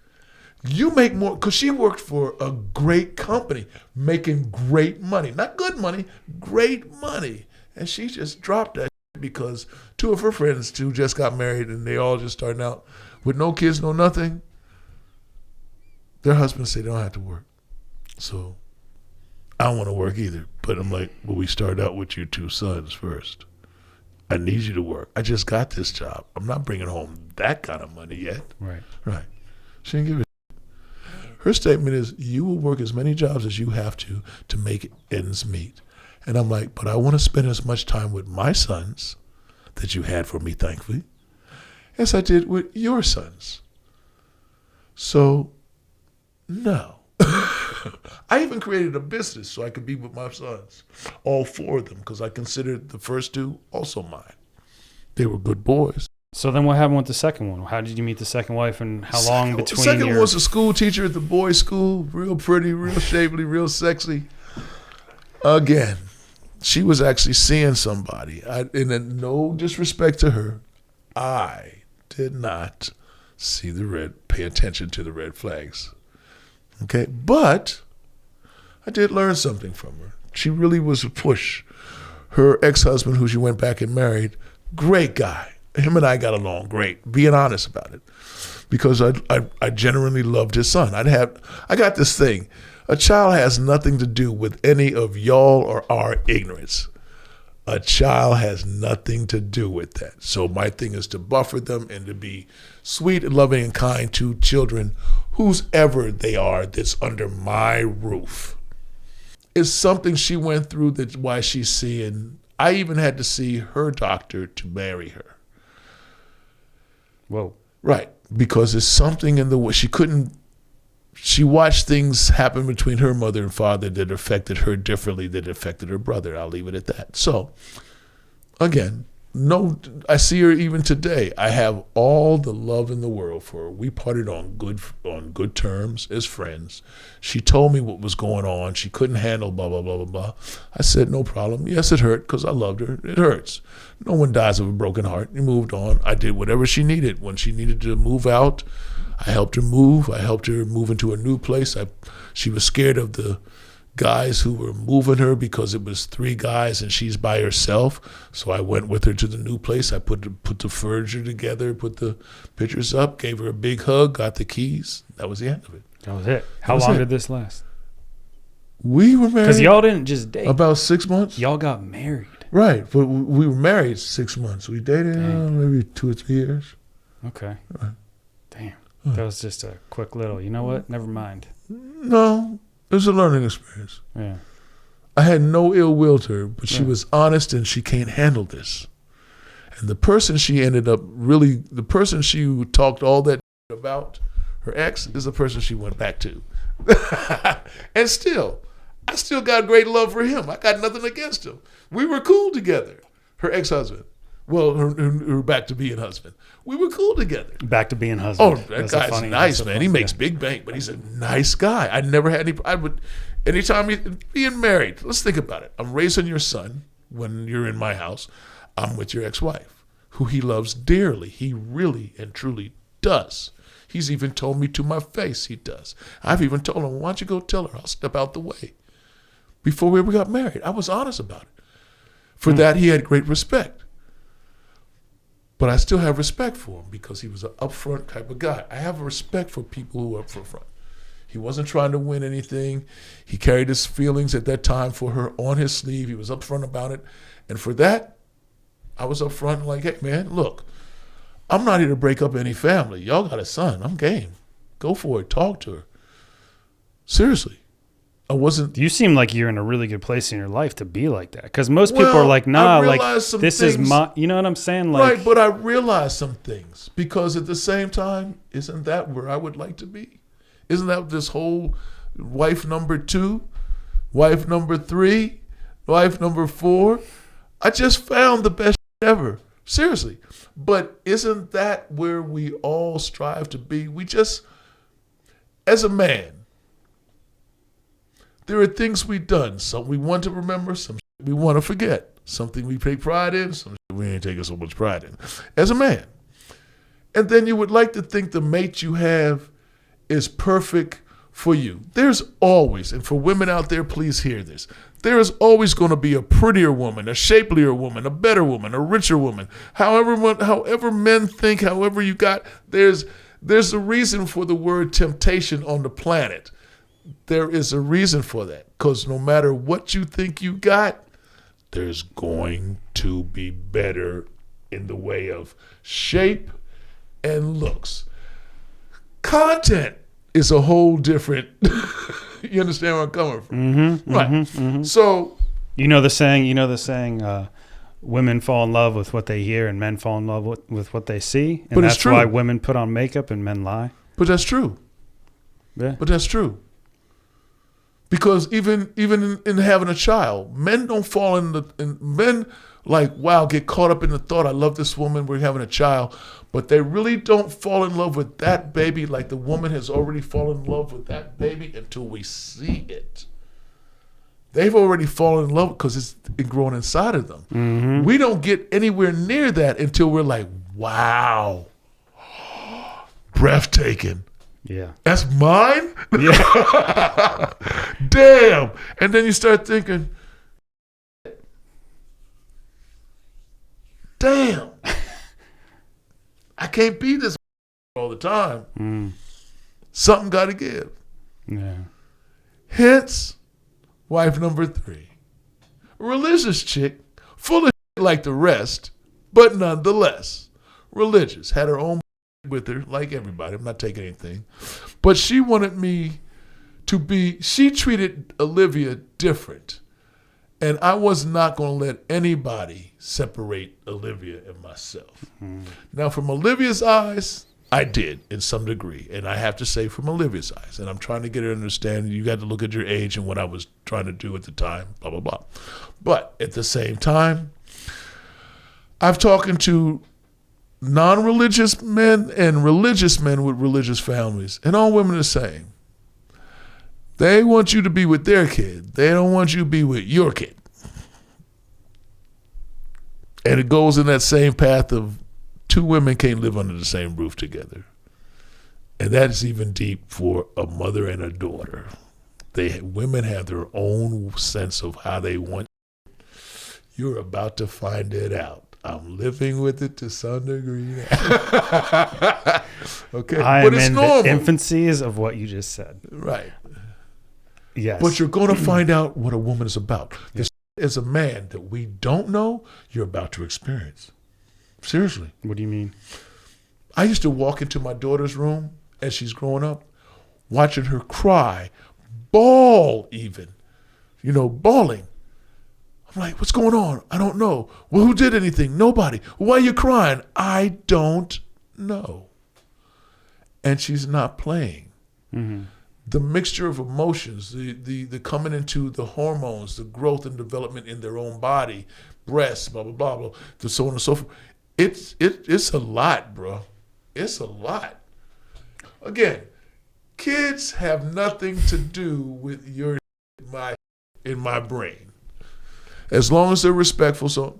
You make more, because she worked for a great company, making great money. Not good money, great money. And she just dropped that because two of her friends who just got married and they all just starting out with no kids, no nothing. Their husbands say they don't have to work. So I don't want to work either. But I'm like, well, we started out with your two sons first. I need you to work. I just got this job. I'm not bringing home that kind of money yet. Right. She didn't give a shit. Her statement is, you will work as many jobs as you have to make ends meet. And I'm like, but I want to spend as much time with my sons that you had for me, thankfully, as I did with your sons. So, no. I even created a business so I could be with my sons, all 4 of them, because I considered the first 2 also mine. They were good boys. So then what happened with the second one? How did you meet the second wife, and how long between The second one was a school teacher at the boys' school, real pretty, real shapely, real sexy. Again, she was actually seeing somebody. And no disrespect to her, I did not pay attention to the red flags. Okay, but I did learn something from her. She really was a push. Her ex-husband, who she went back and married, great guy. Him and I got along great, being honest about it, because I genuinely loved his son. I got this thing. A child has nothing to do with any of y'all or our ignorance. A child has nothing to do with that. So my thing is to buffer them and to be sweet and loving and kind to children, whoever they are, that's under my roof. It's something she went through, that's why she's seeing. I even had to see her doctor to marry her. Whoa. Right, because there's something in the way she watched things happen between her mother and father that affected her differently than it affected her brother. I'll leave it at that. So, again, I see her even today. I have all the love in the world for her. We parted on good terms as friends. She told me what was going on. She couldn't handle blah, blah, blah, blah, blah. I said, no problem. Yes, it hurt because I loved her. It hurts. No one dies of a broken heart. We moved on. I did whatever she needed. When she needed to move out, I helped her move. I helped her move into a new place. She was scared of the guys who were moving her because it was 3 guys and she's by herself. So I went with her to the new place. I put the furniture together, put the pictures up, gave her a big hug, got the keys. That was the end of it. That was it. How long did this last? We were married. Because y'all didn't just date. About 6 months. Y'all got married. Right. But we were married 6 months. We dated maybe 2 or 3 years. Okay. Right. Damn. That was just a quick little, you know what? Never mind. No. It was a learning experience. Yeah. I had no ill will to her, but she was honest and she can't handle this. And the person she talked all that about, her ex, is the person she went back to. And I still got great love for him. I got nothing against him. We were cool together. Her ex-husband. Well, her back to being husband. We were cool together. Back to being husband. Oh, that guy's nice, man. He makes big bank, but he's a nice guy. I never had anytime being married, let's think about it. I'm raising your son when you're in my house. I'm with your ex-wife, who he loves dearly. He really and truly does. He's even told me to my face he does. I've even told him, why don't you go tell her? I'll step out the way. Before we ever got married, I was honest about it. For that, he had great respect. But I still have respect for him because he was an upfront type of guy. I have respect for people who are upfront. He wasn't trying to win anything. He carried his feelings at that time for her on his sleeve. He was upfront about it. And for that, I was upfront like, hey, man, look, I'm not here to break up any family. Y'all got a son. I'm game. Go for it. Talk to her. Seriously. I wasn't. You seem like you're in a really good place in your life to be like that. Because most people are like, nah, like, this is my, you know what I'm saying? Like, right, but I realized some things. Because at the same time, isn't that where I would like to be? Isn't that this whole wife number 2, wife number 3, wife number 4? I just found the best ever. Seriously. But isn't that where we all strive to be? We just, as a man, there are things we've done. Some we want to remember, some we want to forget. Something we take pride in, some we ain't taking so much pride in. As a man. And then you would like to think the mate you have is perfect for you. There's always, and for women out there, please hear this. There is always going to be a prettier woman, a shapelier woman, a better woman, a richer woman. However men think, however you got, there's a reason for the word temptation on the planet. There is a reason for that. Because no matter what you think you got, there's going to be better in the way of shape and looks. Content is a whole different, you understand where I'm coming from? Mm-hmm, right. Mm-hmm, mm-hmm. So, you know the saying, women fall in love with what they hear and men fall in love with what they see. And but that's it's true. why women put on makeup and men lie. But that's true. Yeah. But that's true. Because even in having a child, men don't fall men like, wow, get caught up in the thought, I love this woman, we're having a child, but they really don't fall in love with that baby like the woman has already fallen in love with that baby until we see it. They've already fallen in love because it's grown inside of them. Mm-hmm. We don't get anywhere near that until we're like, wow, breathtaking. Yeah. That's mine? Yeah. Damn. And then you start thinking, damn, I can't be this all the time. Mm. Something got to give. Yeah. Hence, wife number 3. Religious chick, full of shit like the rest, but nonetheless religious. Had her own with her, like everybody. I'm not taking anything. But she wanted me to be, she treated Olivia different. And I was not going to let anybody separate Olivia and myself. Mm-hmm. Now, from Olivia's eyes, I did in some degree. And I have to say from Olivia's eyes. And I'm trying to get her to understand, you got to look at your age and what I was trying to do at the time, blah, blah, blah. But at the same time, I've talked to non-religious men and religious men with religious families. And all women are the same. They want you to be with their kid. They don't want you to be with your kid. And it goes in that same path of 2 women can't live under the same roof together. And that is even deep for a mother and a daughter. Women have their own sense of how they want. You're about to find it out. I'm living with it to some degree. Okay, I but am it's in normal. the infancies of what you just said. Right. Yes. But you're going to find out what a woman is about. This is a man that we don't know, you're about to experience. Seriously. What do you mean? I used to walk into my daughter's room as she's growing up, watching her cry, bawl even, bawling. I'm like, what's going on? I don't know. Well, who did anything? Nobody. Why are you crying? I don't know. And she's not playing. Mm-hmm. The mixture of emotions, the coming into the hormones, the growth and development in their own body, breasts, blah, blah, blah, blah, the so on and so forth. It's a lot, bro. It's a lot. Again, kids have nothing to do with in my brain. As long as they're respectful, so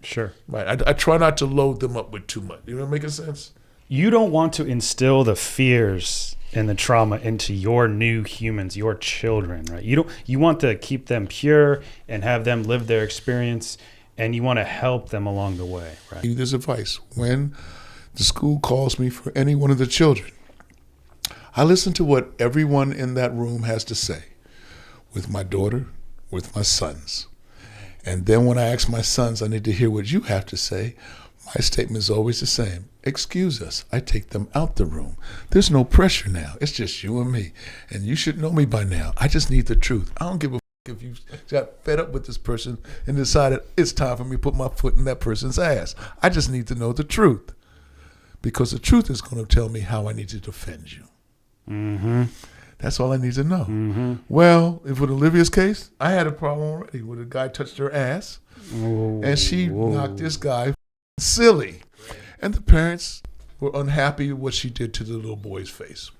sure. Right. I try not to load them up with too much. You know, making sense? You don't want to instill the fears and the trauma into your new humans, your children, right? You want to keep them pure and have them live their experience, and you want to help them along the way, right? This advice. When the school calls me for any one of the children, I listen to what everyone in that room has to say, with my daughter, with my sons. And then when I ask my sons, I need to hear what you have to say, my statement is always the same. Excuse us. I take them out the room. There's no pressure now. It's just you and me. And you should know me by now. I just need the truth. I don't give a if you got fed up with this person and decided it's time for me to put my foot in that person's ass. I just need to know the truth. Because the truth is going to tell me how I need to defend you. Mm-hmm. That's all I need to know. Mm-hmm. Well, if with Olivia's case, I had a problem already where the guy touched her ass. And she knocked this guy silly. And the parents were unhappy with what she did to the little boy's face.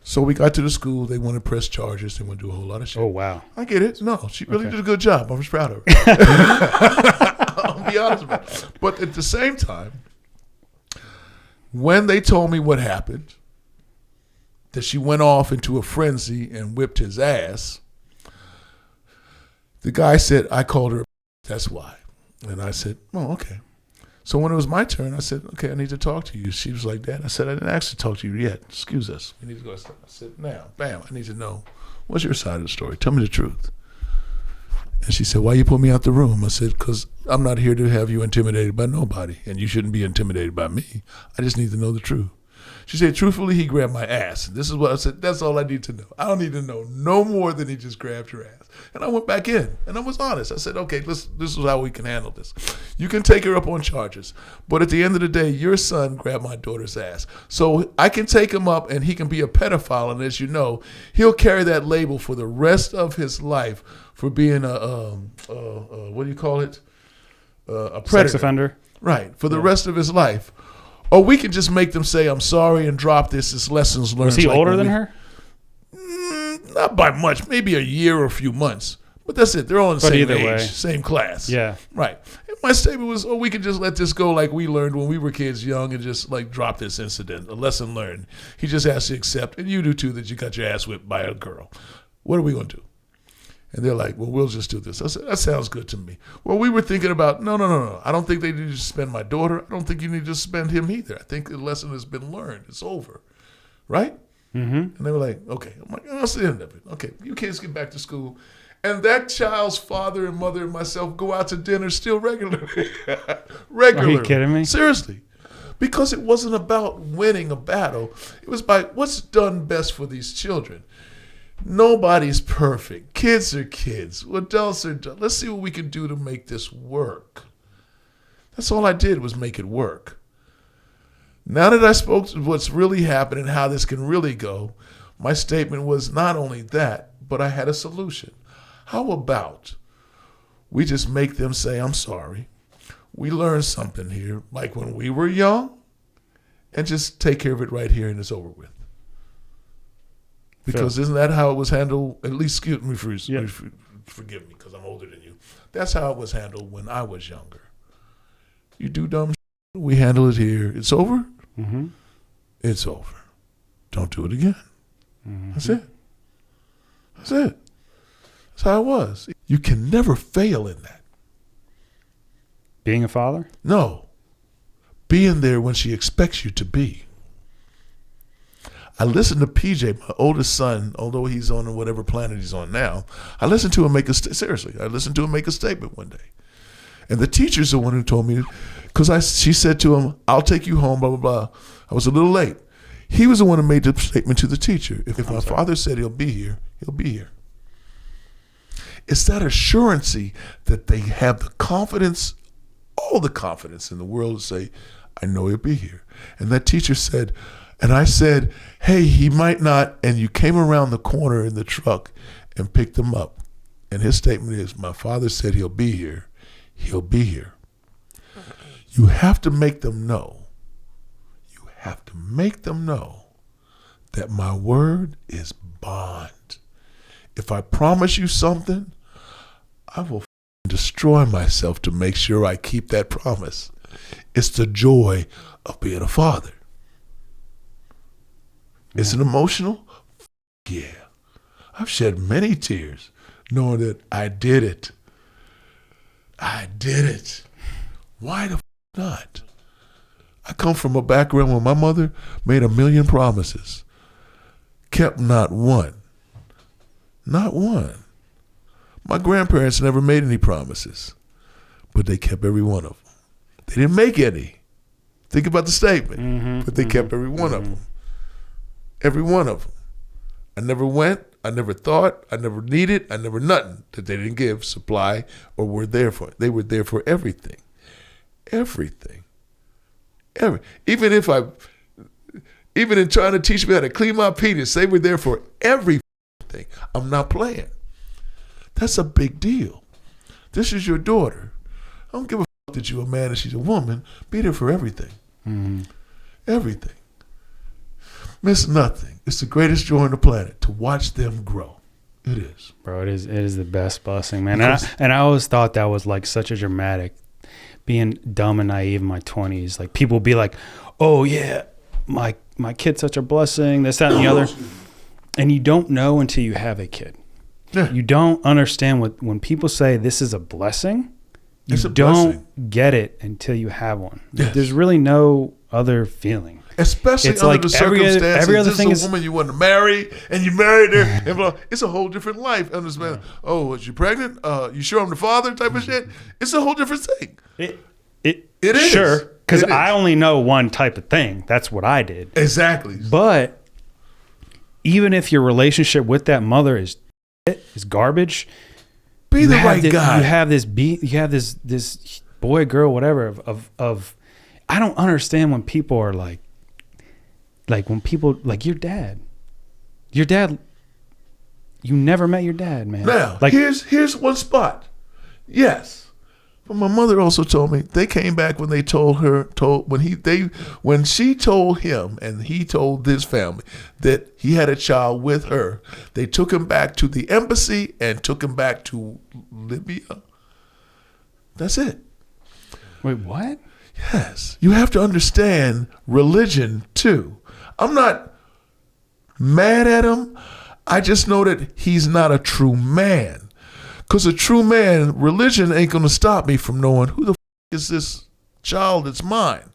So we got to the school. They want to press charges. They want to do a whole lot of shit. Oh, wow. I get it. No, she really did a good job. I was proud of her. I'll be honest with you. But at the same time, when they told me what happened, that she went off into a frenzy and whipped his ass, the guy said, I called her, that's why. And I said, oh, okay. So when it was my turn, I said, okay, I need to talk to you. She was like that. I said, I didn't ask to talk to you yet. Excuse us. We need to go. I said, now, bam, I need to know, what's your side of the story? Tell me the truth. And she said, why you put me out the room? I said, because I'm not here to have you intimidated by nobody, and you shouldn't be intimidated by me. I just need to know the truth. She said, truthfully, he grabbed my ass. This is what I said. That's all I need to know. I don't need to know no more than he just grabbed your ass. And I went back in, and I was honest. I said, okay, this is how we can handle this. You can take her up on charges, but at the end of the day, your son grabbed my daughter's ass. So I can take him up, and he can be a pedophile, and as you know, he'll carry that label for the rest of his life for being what do you call it? A predator. Sex offender. Right, for the rest of his life. Or we can just make them say, I'm sorry, and drop this as lessons learned. Was he older than her? Not by much, maybe a year or a few months. But that's it. They're all in the same age, same class. Yeah. Right. And my statement was, we can just let this go like we learned when we were kids young and just like drop this incident, a lesson learned. He just has to accept, and you do too, that you got your ass whipped by a girl. What are we going to do? And they're like, well, we'll just do this. I said, that sounds good to me. Well, we were thinking about, no. I don't think they need to suspend my daughter. I don't think you need to suspend him either. I think the lesson has been learned. It's over. Right? Mm-hmm. And they were like, okay. I'm like, that's the end of it. Okay, you kids get back to school. And that child's father and mother and myself go out to dinner still regularly. Regularly. Are you kidding me? Seriously. Because it wasn't about winning a battle. It was by what's done best for these children. Nobody's perfect. Kids are kids. Adults are adults. Let's see what we can do to make this work. That's all I did was make it work. Now that I spoke to what's really happening, how this can really go, my statement was not only that, but I had a solution. How about we just make them say, I'm sorry. We learned something here, like when we were young, and just take care of it right here and it's over with. Because isn't that how it was handled? At least, forgive me because I'm older than you. That's how it was handled when I was younger. You do dumb shit, we handle it here. It's over. Mm-hmm. It's over. Don't do it again. Mm-hmm. That's it. That's it. That's how it was. You can never fail in that. Being a father? No. Being there when she expects you to be. I listened to PJ, my oldest son, although he's on whatever planet he's on now. I listened to him make a statement one day. And the teacher's the one who told me, because she said to him, I'll take you home, blah, blah, blah. I was a little late. He was the one who made the statement to the teacher. If my father said he'll be here, he'll be here. It's that assurancy that they have the confidence, all the confidence in the world to say, I know he'll be here. And that teacher said, and I said, hey, he might not, and you came around the corner in the truck and picked him up. And his statement is, my father said he'll be here. He'll be here. You have to make them know. You have to make them know that my word is bond. If I promise you something, I will destroy myself to make sure I keep that promise. It's the joy of being a father. Is it emotional? Yeah. I've shed many tears knowing that I did it. I did it. Why the not? I come from a background where my mother made 1 million promises, kept not one. Not one. My grandparents never made any promises, but they kept every one of them. They didn't make any. Think about the statement, but they kept every one of them. Every one of them. I never went, I never thought, I never needed, I never nothing that they didn't give, supply, or were there for. They were there for everything. Everything. Even in trying to teach me how to clean my penis, they were there for everything. I'm not playing. That's a big deal. This is your daughter. I don't give a that you're a man and she's a woman. Be there for everything. Mm-hmm. Everything. Miss nothing. It's the greatest joy on the planet to watch them grow. It is. Bro, it is the best blessing, man. And I always thought that was like such a dramatic, being dumb and naive in my 20s. Like people be like, oh yeah, my kid's such a blessing, this, that, and the other. And you don't know until you have a kid. Yeah. You don't understand when people say this is a blessing, you don't get it until you have one. Yes. There's really no other feeling. Especially it's under like the circumstances. Every other this thing is a woman you want to marry, and you married her, and blah. It's a whole different life. Understand? Yeah. Oh, is you pregnant? You sure I'm the father? Type of shit. It's a whole different thing. It is. Sure. Because It is. I only know one type of thing. That's what I did. Exactly. But even if your relationship with that mother is garbage, Be the right guy. You have this boy, girl, whatever of I don't understand when people are like when people like your dad, you never met your dad, man. Now, like here's one spot. Yes. But my mother also told me they came back when they when she told him and he told his family that he had a child with her. They took him back to the embassy and took him back to Libya. That's it. wait, what? Yes. You have to understand religion too. I'm not mad at him. I just know that he's not a true man. Because a true man, religion ain't going to stop me from knowing who the is this child that's mine.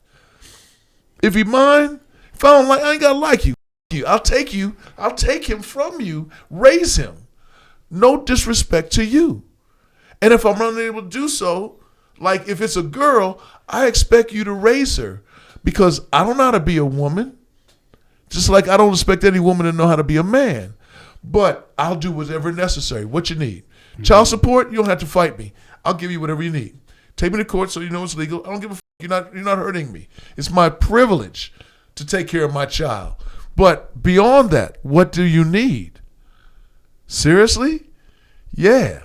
If he mine, if I don't like, I ain't got to like you. I'll take you. I'll take him from you, raise him. No disrespect to you. And if I'm unable to do so, like if it's a girl, I expect you to raise her because I don't know how to be a woman. Just like I don't expect any woman to know how to be a man. But I'll do whatever necessary. What you need. Child support, you don't have to fight me. I'll give you whatever you need. Take me to court so you know it's legal. I don't give a fuck. You're not hurting me. It's my privilege to take care of my child. But beyond that, what do you need? Seriously? Yeah.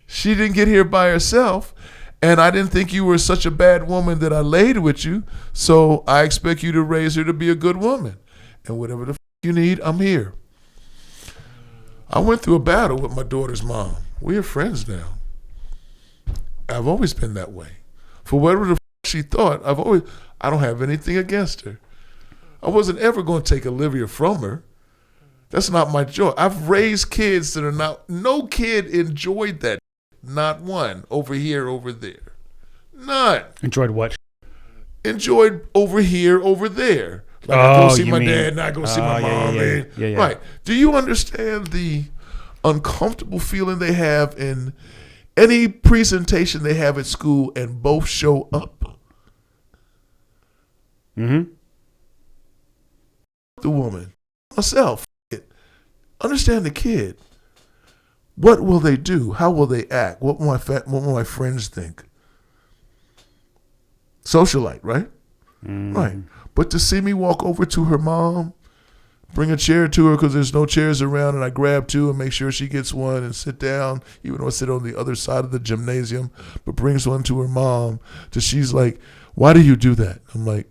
She didn't get here by herself, and I didn't think you were such a bad woman that I laid with you, so I expect you to raise her to be a good woman. And whatever the fuck you need, I'm here. I went through a battle with my daughter's mom. We are friends now. I've always been that way. For whatever the she thought, I don't have anything against her. I wasn't ever going to take Olivia from her. That's not my joy. I've raised kids that are not, no kid enjoyed that. Not one. Over here, over there. None. Enjoyed what? Enjoyed over here, over there. Like I go see my dad and I go see my mom. Yeah. Right. Do you understand the uncomfortable feeling they have in any presentation they have at school and both show up? Mm-hmm. The woman. Myself. Understand the kid. What will they do? How will they act? What will my friends think? Socialite, right? Mm. Right. But to see me walk over to her mom, bring a chair to her because there's no chairs around, and I grab two and make sure she gets one and sit down, even though I sit on the other side of the gymnasium, but brings one to her mom. She's like, why do you do that? I'm like,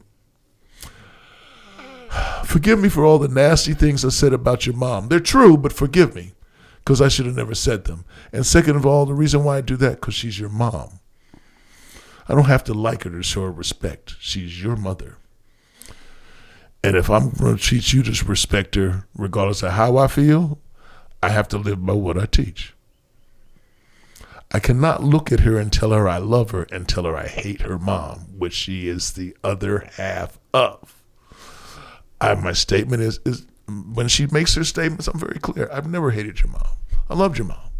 forgive me for all the nasty things I said about your mom. They're true, but forgive me because I should have never said them. And second of all, the reason why I do that, because she's your mom. I don't have to like her to show her respect. She's your mother. And if I'm going to teach you to respect her, regardless of how I feel, I have to live by what I teach. I cannot look at her and tell her I love her and tell her I hate her mom, which she is the other half of. My statement is when she makes her statements, I'm very clear. I've never hated your mom. I loved your mom.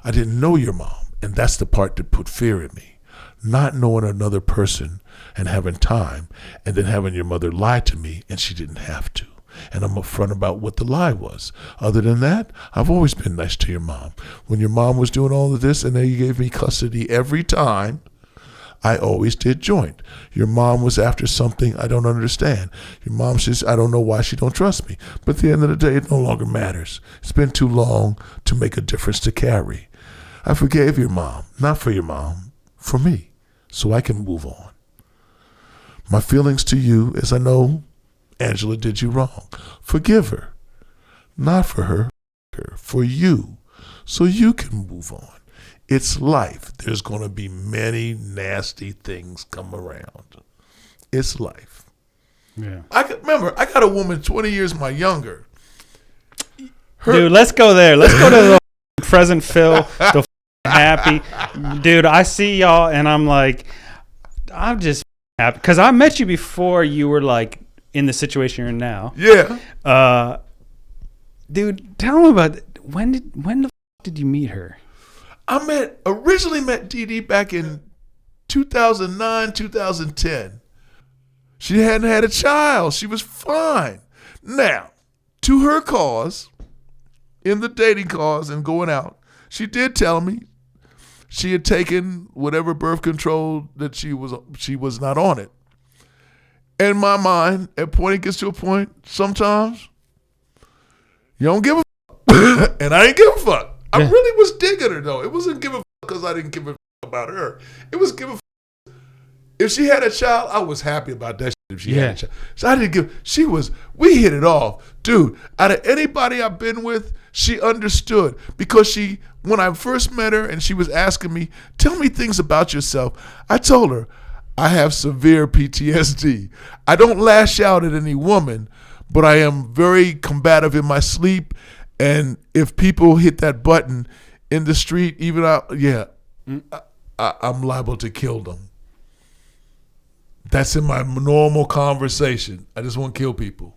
I didn't know your mom, and that's the part that put fear in me. Not knowing another person and having time and then having your mother lie to me and she didn't have to. And I'm upfront about what the lie was. Other than that, I've always been nice to your mom. When your mom was doing all of this and then you gave me custody every time, I always did joint. Your mom was after something I don't understand. Your mom says, I don't know why she don't trust me. But at the end of the day, it no longer matters. It's been too long to make a difference to carry. I forgave your mom, not for your mom, for me. So I can move on. My feelings to you is I know Angela did you wrong. Forgive her. Not for her, for you. So you can move on. It's life. There's going to be many nasty things come around. It's life. Yeah. I got a woman 20 years my younger. Dude, let's go there. Let's go to the present Phil, the happy. Dude, I see y'all and I'm like, I'm just happy. Because I met you before you were like in the situation you're in now. Yeah. Dude, tell me about when the did you meet her? I originally met Dee Dee back in 2009, 2010. She hadn't had a child. She was fine. Now, to her cause, in the dating cause and going out, she did tell me she had taken whatever birth control that she was not on it. In my mind, at point it gets to a point, sometimes you don't give a fuck. And I ain't give a fuck. I really was digging her, though. It wasn't give a fuck because I didn't give a fuck about her. It was give a fuck. If she had a child, I was happy about that shit if she had a child. So I didn't give, we hit it off. Dude, out of anybody I've been with, she understood. Because when I first met her and she was asking me, tell me things about yourself, I told her, I have severe PTSD. I don't lash out at any woman, but I am very combative in my sleep. And if people hit that button in the street, even out, I'm liable to kill them. That's in my normal conversation. I just want to kill people.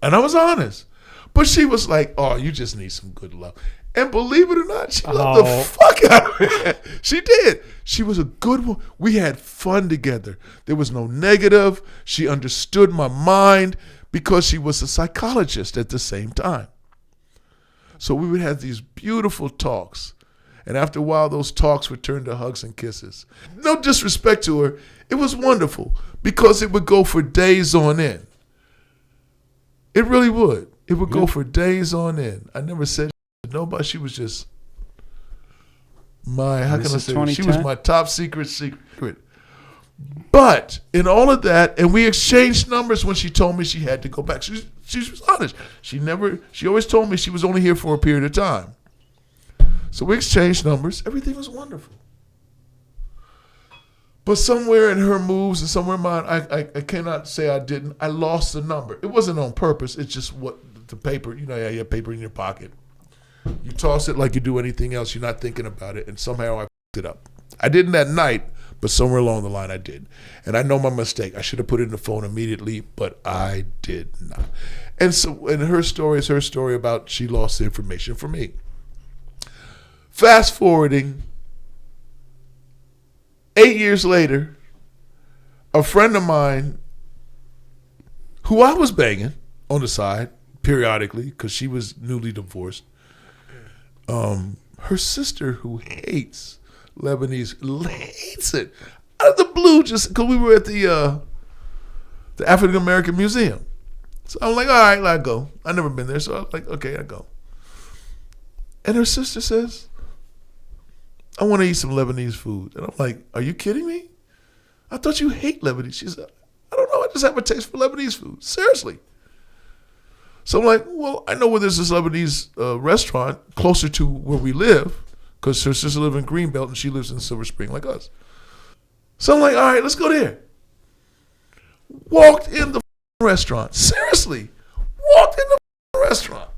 And I was honest. But she was like, oh, you just need some good love. And believe it or not, she loved the fuck out of it. She did. She was a good one. We had fun together. There was no negative. She understood my mind because she was a psychologist at the same time. So we would have these beautiful talks. And after a while, those talks would turn to hugs and kisses. No disrespect to her. It was wonderful because it would go for days on end. It really would. It would go for days on end. I never said to nobody. She was just she was my top secret. But in all of that, and we exchanged numbers when she told me she had to go back. She was honest. She always told me she was only here for a period of time. So we exchanged numbers. Everything was wonderful. But somewhere in her moves and somewhere in mine, I cannot say I didn't. I lost the number. It wasn't on purpose. It's just what the paper, you have paper in your pocket. You toss it like you do anything else. You're not thinking about it. And somehow I fucked it up. I didn't that night, but somewhere along the line I did. And I know my mistake. I should have put it in the phone immediately, but I did not. And her story is her story about she lost the information for me. Fast forwarding, 8 years later, a friend of mine who I was banging on the side periodically because she was newly divorced, her sister who hates Lebanese, hates it out of the blue just because we were at the African American Museum. So I'm like, all right, I go. I've never been there, so I'm like, okay, I go. And her sister says, I want to eat some Lebanese food. And I'm like, are you kidding me? I thought you hate Lebanese. She said, I don't know. I just have a taste for Lebanese food. Seriously. So I'm like, well, I know where there's this Lebanese restaurant closer to where we live because her sister lives in Greenbelt and she lives in Silver Spring like us. So I'm like, all right, let's go there. Walked in the restaurant. Seriously. Walked in the restaurant.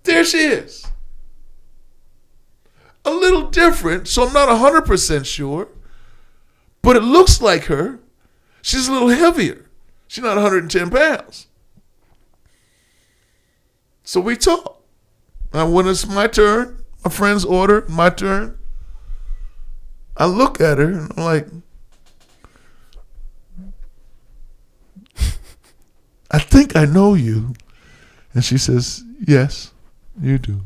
There she is. A little different, so I'm not 100% sure, but it looks like her. She's a little heavier. She's not 110 pounds. So we talk. When it's my turn, my friend's order, my turn, I look at her and I'm like, I think I know you. And she says, yes, you do.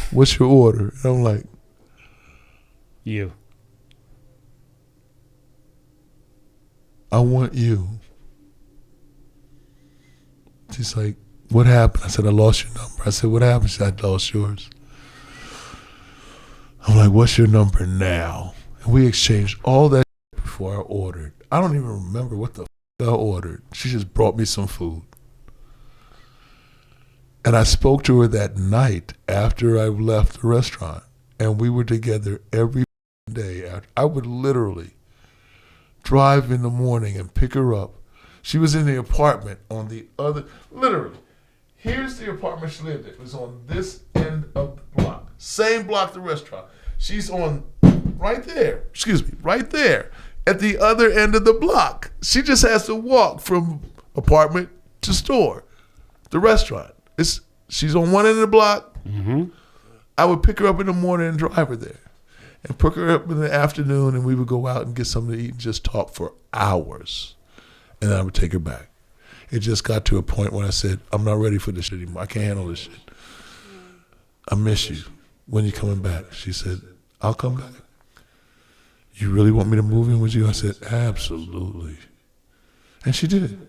What's your order? And I'm like, you. I want you. She's like, what happened? I said, I lost your number. I said, what happened? She said, I lost yours. I'm like, what's your number now? And we exchanged all that before I ordered. I don't even remember what the I ordered. She just brought me some food. And I spoke to her that night after I left the restaurant. And we were together every day. I would literally drive in the morning and pick her up. She was in the apartment on the other, literally. Here's the apartment she lived in. It was on this end of the block. Same block the restaurant. She's on right there at the other end of the block. She just has to walk from apartment to store, the restaurant. She's on one end of the block. Mm-hmm. I would pick her up in the morning and drive her there. and pick her up in the afternoon, and we would go out and get something to eat and just talk for hours. And then I would take her back. It just got to a point when I said, I'm not ready for this shit anymore. I can't handle this shit. I miss you. When you coming back? She said, I'll come back. You really want me to move in with you? I said, absolutely. And she did.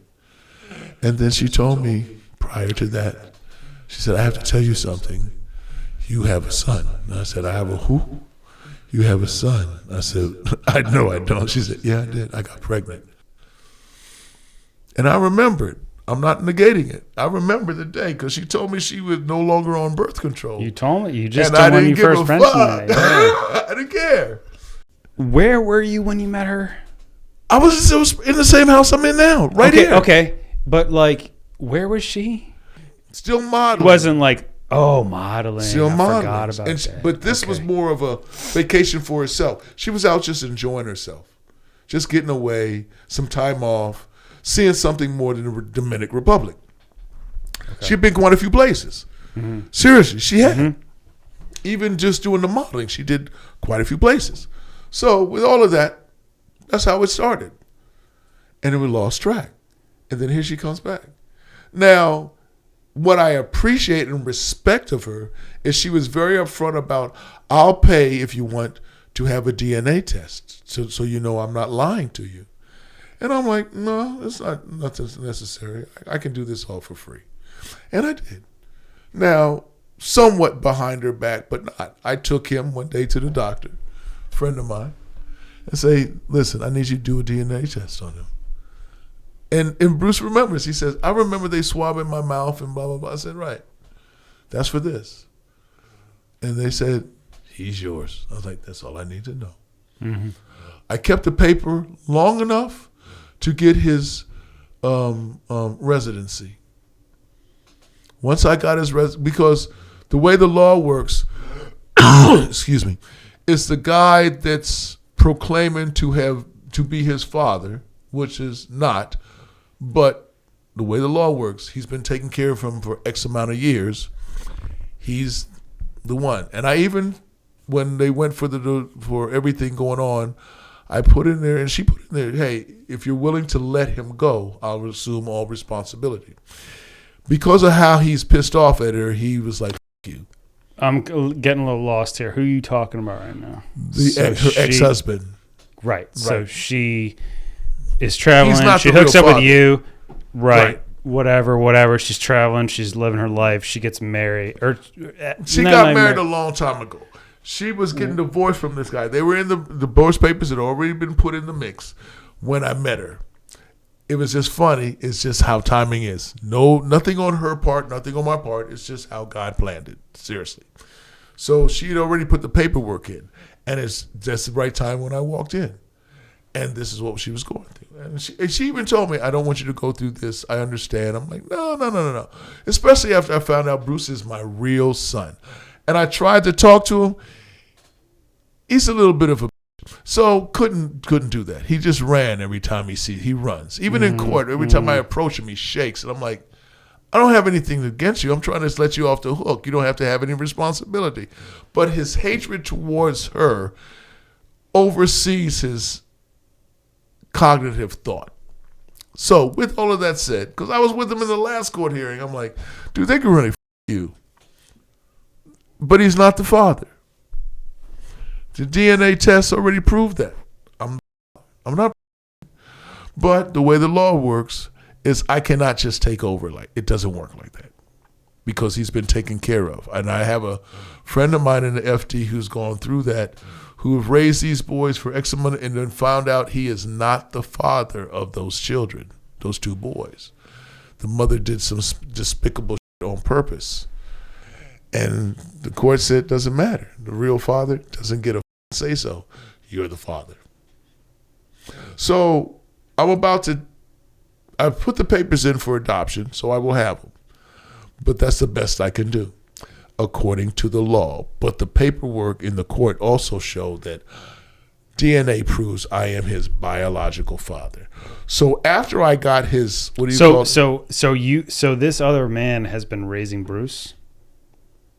And then she told me prior to that, she said, I have to tell you something. You have a son. And I said, I have a who? You have a son. I said, I know I don't. She said, yeah, I did. I got pregnant. And I remember it. I'm not negating it. I remember the day because she told me she was no longer on birth control. You told me. You just and told I me when didn't you give first a mentioned fuck. that. Yeah. I didn't care. Where were you when you met her? I was in the same house I'm in now, right here. Okay, but like, where was she? Still modeling. It wasn't like, oh, modeling. Still I modeling. forgot about that. But this was more of a vacation for herself. She was out just enjoying herself, just getting away, some time off, seeing something more than the Dominican Republic. Okay. She'd been quite a few places. Mm-hmm. Seriously, she had. Mm-hmm. Even just doing the modeling, she did quite a few places. So with all of that, that's how it started. And then we lost track. And then here she comes back. Now, what I appreciate and respect of her is she was very upfront about, I'll pay if you want to have a DNA test so you know I'm not lying to you. And I'm like, no, it's not nothing necessary. I can do this all for free. And I did. Now, somewhat behind her back, but not. I took him one day to the doctor, a friend of mine, and say, listen, I need you to do a DNA test on him. And Bruce remembers. He says, I remember they swab in my mouth and blah, blah, blah. I said, right. That's for this. And they said, he's yours. I was like, that's all I need to know. Mm-hmm. I kept the paper long enough to get his residency. Once I got his because the way the law works, excuse me, it's the guy that's proclaiming to be his father, which is not, but the way the law works, he's been taking care of him for X amount of years. He's the one. And I even, when they went for everything going on, I put in there, and she put in there, hey, if you're willing to let him go, I'll assume all responsibility. Because of how he's pissed off at her, he was like, F you. I'm getting a little lost here. Who are you talking about right now? Her ex-husband. Right. So she is traveling. She the hooks real up father. with you. Right. Whatever. She's traveling. She's living her life. She gets married. She got married a long time ago. She was getting divorced from this guy. They were in the divorce papers had already been put in the mix when I met her. It was just funny. It's just how timing is. Nothing on her part, nothing on my part. It's just how God planned it. Seriously. So she had already put the paperwork in. And it's just the right time when I walked in. And this is what she was going through. And she even told me, I don't want you to go through this. I understand. I'm like, no. Especially after I found out Bruce is my real son. And I tried to talk to him. He's a little bit of a so couldn't do that. He just ran every time he runs. Even in court, every time I approach him, he shakes. And I'm like, I don't have anything against you. I'm trying to let you off the hook. You don't have to have any responsibility. But his hatred towards her oversees his cognitive thought. So with all of that said, because I was with him in the last court hearing, I'm like, dude, they can really you. But he's not the father. The DNA test already proved that. I'm not. But the way the law works is I cannot just take over. Like, it doesn't work like that because he's been taken care of. And I have a friend of mine in the FD who's gone through that, who have raised these boys for X amount and then found out he is not the father of those children, those two boys. The mother did some despicable shit on purpose. And the court said it doesn't matter. The real father doesn't get a say so. You're the father. So I put the papers in for adoption, so I will have them. But that's the best I can do, according to the law. But the paperwork in the court also showed that DNA proves I am his biological father. So after I got his, what do you call it? So this other man has been raising Bruce?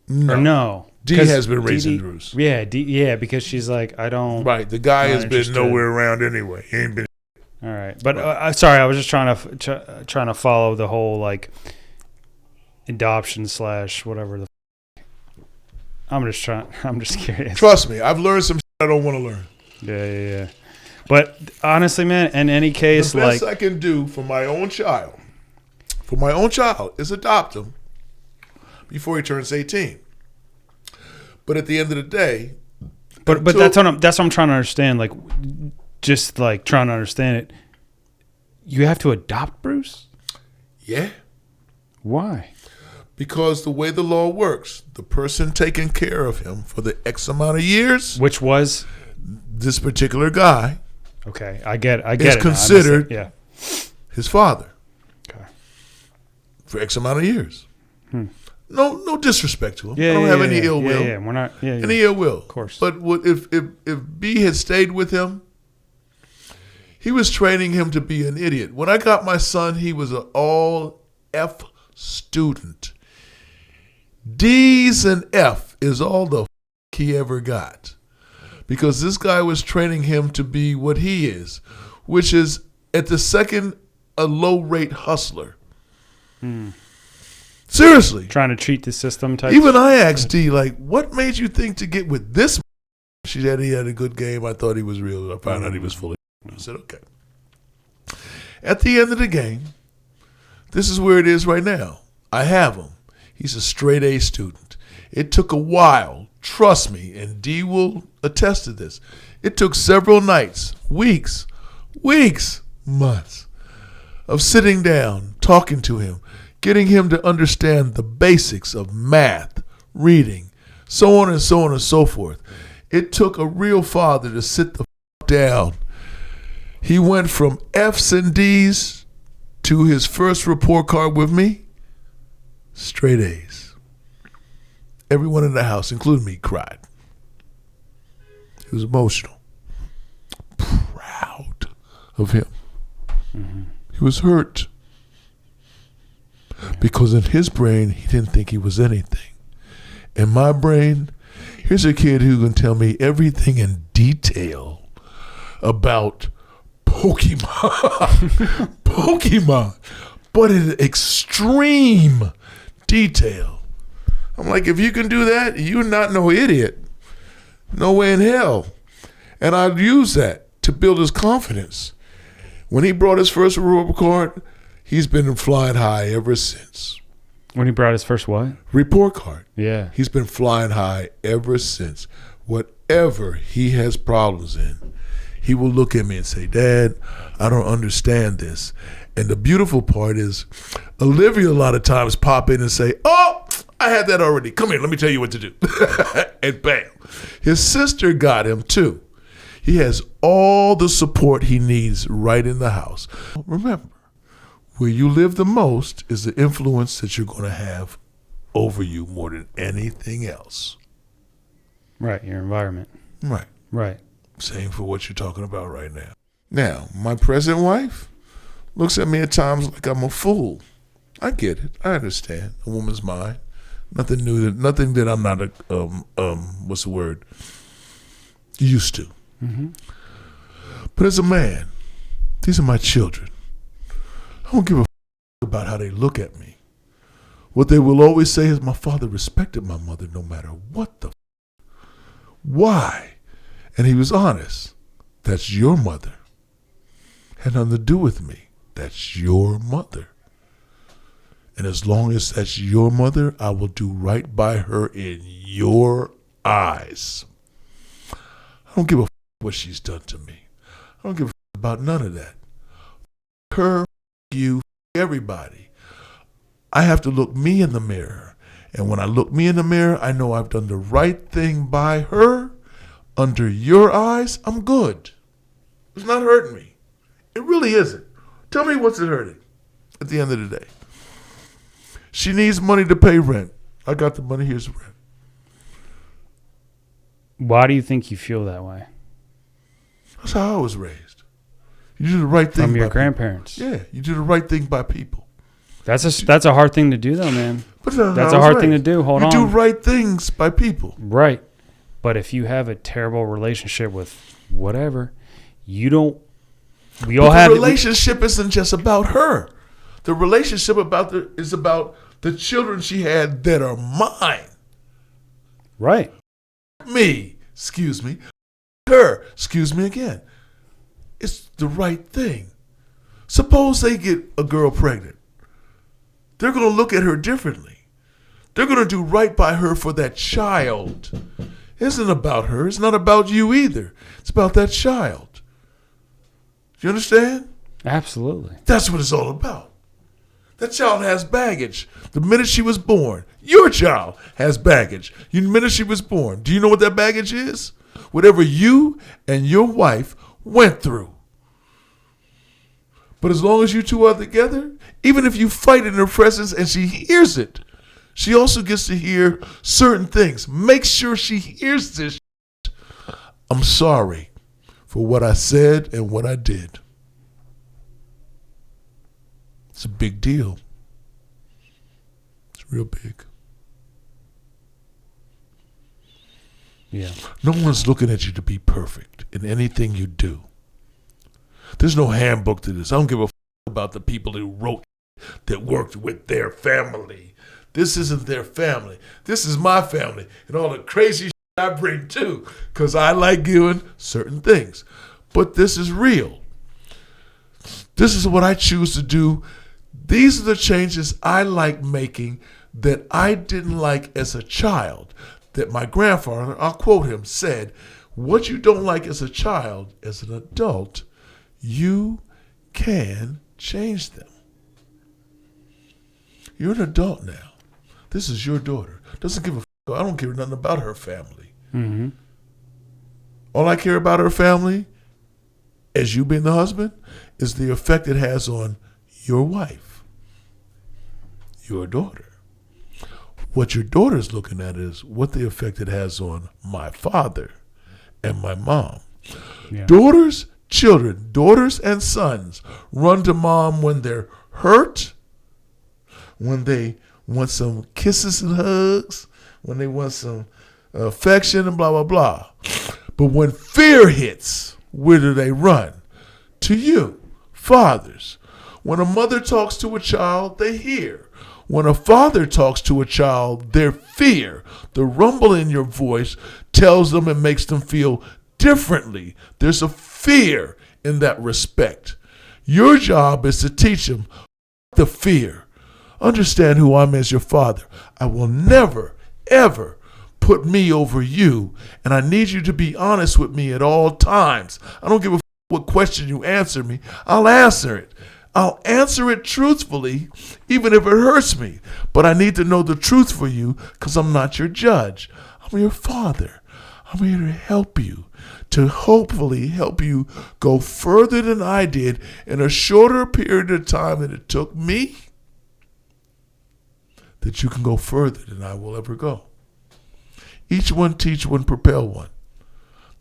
No. Or no? D 'Cause has been raising Dee Dee- Drews. Yeah, yeah, because she's like, I don't. Right. The guy Not has been interested. nowhere around anyway. He ain't been. All right, but sorry, I was just trying to follow the whole like adoption / whatever the. I'm just curious. Trust me, I've learned some shit I don't want to learn. Yeah. But honestly, man, in any case, The best like I can do for my own child, is adopt him before he turns 18. But at the end of the day, but that's what I'm trying to understand. Like, just like trying to understand it. You have to adopt Bruce? yeah, Why? because the way the law works, the person taking care of him for the X amount of years, Which was this particular guy, okay. I get is it. now. considered Yeah. his father Okay. for X amount of years. No disrespect to him. Yeah. I don't have any ill will. Yeah. We're not. Yeah. Any ill will. Of course. But if B had stayed with him, he was training him to be an idiot. When I got my son, he was an all F student. D's and F is all the he ever got. Because this guy was training him to be what he is, which is at the second a low-rate hustler. Seriously. Trying to cheat the system type. Even I asked D, like, what made you think to get with this? She said he had a good game. I thought he was real. I found out he was full of. I said, okay. At the end of the game, this is where it is right now. I have him. He's a straight A student. It took a while, trust me, and D will attest to this. It took several nights, weeks, months of sitting down, talking to him, getting him to understand the basics of math, reading, so on and so on and so forth. It took a real father to sit the down. He went from F's and D's to his first report card with me, straight A's. Everyone in the house, including me, cried. He was emotional. Proud of him. He was hurt. Because in his brain, he didn't think he was anything. In my brain, here's a kid who can tell me everything in detail about Pokemon, but in extreme detail. I'm like, if you can do that, you're not no idiot. No way in hell. And I'd use that to build his confidence. When he brought his first report card, he's been flying high ever since. When he brought his first what? Report card. Yeah. He's been flying high ever since. Whatever he has problems in, he will look at me and say, Dad, I don't understand this. And the beautiful part is Olivia a lot of times pop in and say, oh, I had that already. Come here, let me tell you what to do. And bam. His sister got him too. He has all the support he needs right in the house. Remember, where you live the most is the influence that you're going to have over you more than anything else. Right, your environment. Right. Same for what you're talking about right now. Now, my present wife looks at me at times like I'm a fool. I get it. I understand. A woman's mind. Nothing new. Nothing that I'm not what's the word? Used to. Mm-hmm. But as a man, these are my children. I don't give a about how they look at me. What they will always say is my father respected my mother no matter what the why. And he was honest. That's your mother. Had nothing to do with me. That's your mother. And as long as that's your mother, I will do right by her in your eyes. I don't give a what she's done to me. I don't give a about none of that. Her, you, everybody. I have to look me in the mirror. And when I look me in the mirror, I know I've done the right thing by her. Under your eyes, I'm good. It's not hurting me. It really isn't. Tell me what's it hurting at the end of the day. She needs money to pay rent. I got the money. Here's the rent. Why do you think you feel that way? That's how I was raised. You do the right thing From your by grandparents. people. Yeah, you do the right thing by people. That's a hard thing to do, though, man. That's a hard thing to do. Hold on. You do right things by people. Right. But if you have a terrible relationship with whatever, you don't. We all have. The relationship isn't just about her. The relationship is about the children she had that are mine. Right. Me. Excuse me. Her. Excuse me again. It's the right thing. Suppose they get a girl pregnant. They're going to look at her differently. They're going to do right by her for that child. It isn't about her. It's not about you either. It's about that child. Do you understand? Absolutely. That's what it's all about. That child has baggage. The minute she was born, your child has baggage. The minute she was born, do you know what that baggage is? Whatever you and your wife went through. But as long as you two are together, even if you fight in her presence and she hears it, she also gets to hear certain things. Make sure she hears this. I'm sorry for what I said and what I did. It's a big deal. It's real big. Yeah. No one's looking at you to be perfect in anything you do. There's no handbook to this. I don't give a about the people who wrote that worked with their family. This isn't their family. This is my family and all the crazy shit I bring too, because I like doing certain things. But this is real. This is what I choose to do. These are the changes I like making that I didn't like as a child. That my grandfather, I'll quote him, said, what you don't like as a child, as an adult, you can change them. You're an adult now. This is your daughter. Doesn't give a I don't care nothing about her family. Mm-hmm. All I care about her family, as you being the husband, is the effect it has on your wife, your daughter. What your daughter's looking at is what the effect it has on my father and my mom. Yeah. Daughters, children, daughters and sons run to mom when they're hurt, when they want some kisses and hugs, when they want some affection and blah, blah, blah. But when fear hits, where do they run? To you, fathers. When a mother talks to a child, they hear. When a father talks to a child, their fear, the rumble in your voice, tells them and makes them feel differently. There's a fear in that respect. Your job is to teach them the fear. Understand who I'm as your father. I will never, ever put me over you, and I need you to be honest with me at all times. I don't give a what question you answer me. I'll answer it. I'll answer it truthfully, even if it hurts me. But I need to know the truth for you because I'm not your judge. I'm your father. I'm here to help you, to hopefully help you go further than I did in a shorter period of time than it took me, that you can go further than I will ever go. Each one teach one, propel one.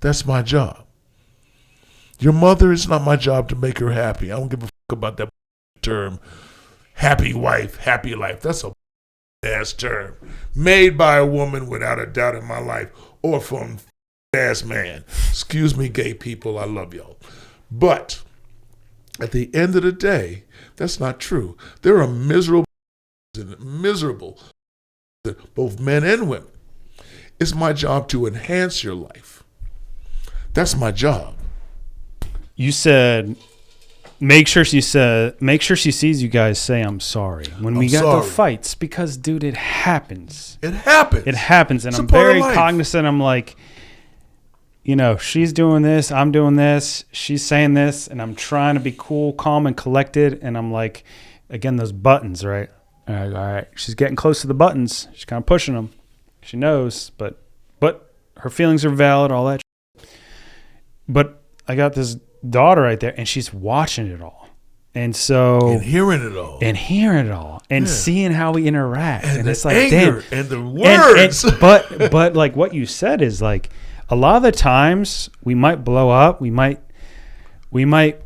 That's my job. Your mother, is not my job to make her happy. I don't give a fuck about that term, happy wife, happy life. That's a ass term made by a woman without a doubt in my life, or from ass man. Excuse me, gay people, I love y'all. But at the end of the day, that's not true. There are miserable, both men and women. It's my job to enhance your life. That's my job. You said, make sure she sees you guys say I'm sorry when we got the fights, because dude, it happens. It happens. And It's I'm very cognizant. I'm like, she's doing this, I'm doing this, she's saying this, and I'm trying to be cool, calm, and collected. And I'm like, again, those buttons, right? All right. She's getting close to the buttons. She's kind of pushing them. She knows, but her feelings are valid, all that. But I got this daughter right there, and she's watching it all, and hearing it all, and seeing how we interact, and it's like, anger, damn, and the words. But like what you said is like, a lot of the times we might blow up, I might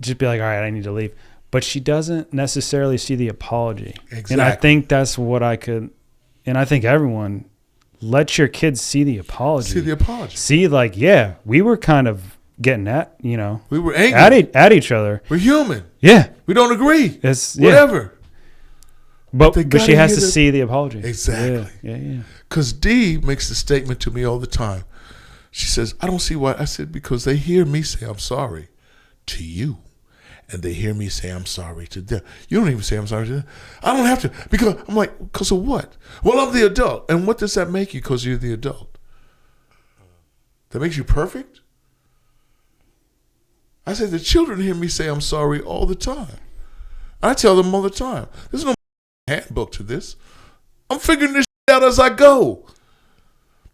just be like, all right, I need to leave. but she doesn't necessarily see the apology. Exactly. And I think that's what I think everyone, let your kids see the apology. See the apology. See, like, yeah, we were kind of getting at, we were angry at each other. We're human. Yeah. We don't agree. It's whatever. But she has to see the apology. Exactly. Yeah. Because Dee makes the statement to me all the time. She says, I don't see why. I said, because they hear me say I'm sorry to you. And they hear me say I'm sorry to them. You don't even say I'm sorry to them. I don't have to. Because I'm like, because of what? Well, I'm the adult. And what does that make you because you're the adult? That makes you perfect? I said, the children hear me say I'm sorry all the time. I tell them all the time. There's no handbook to this. I'm figuring this out as I go.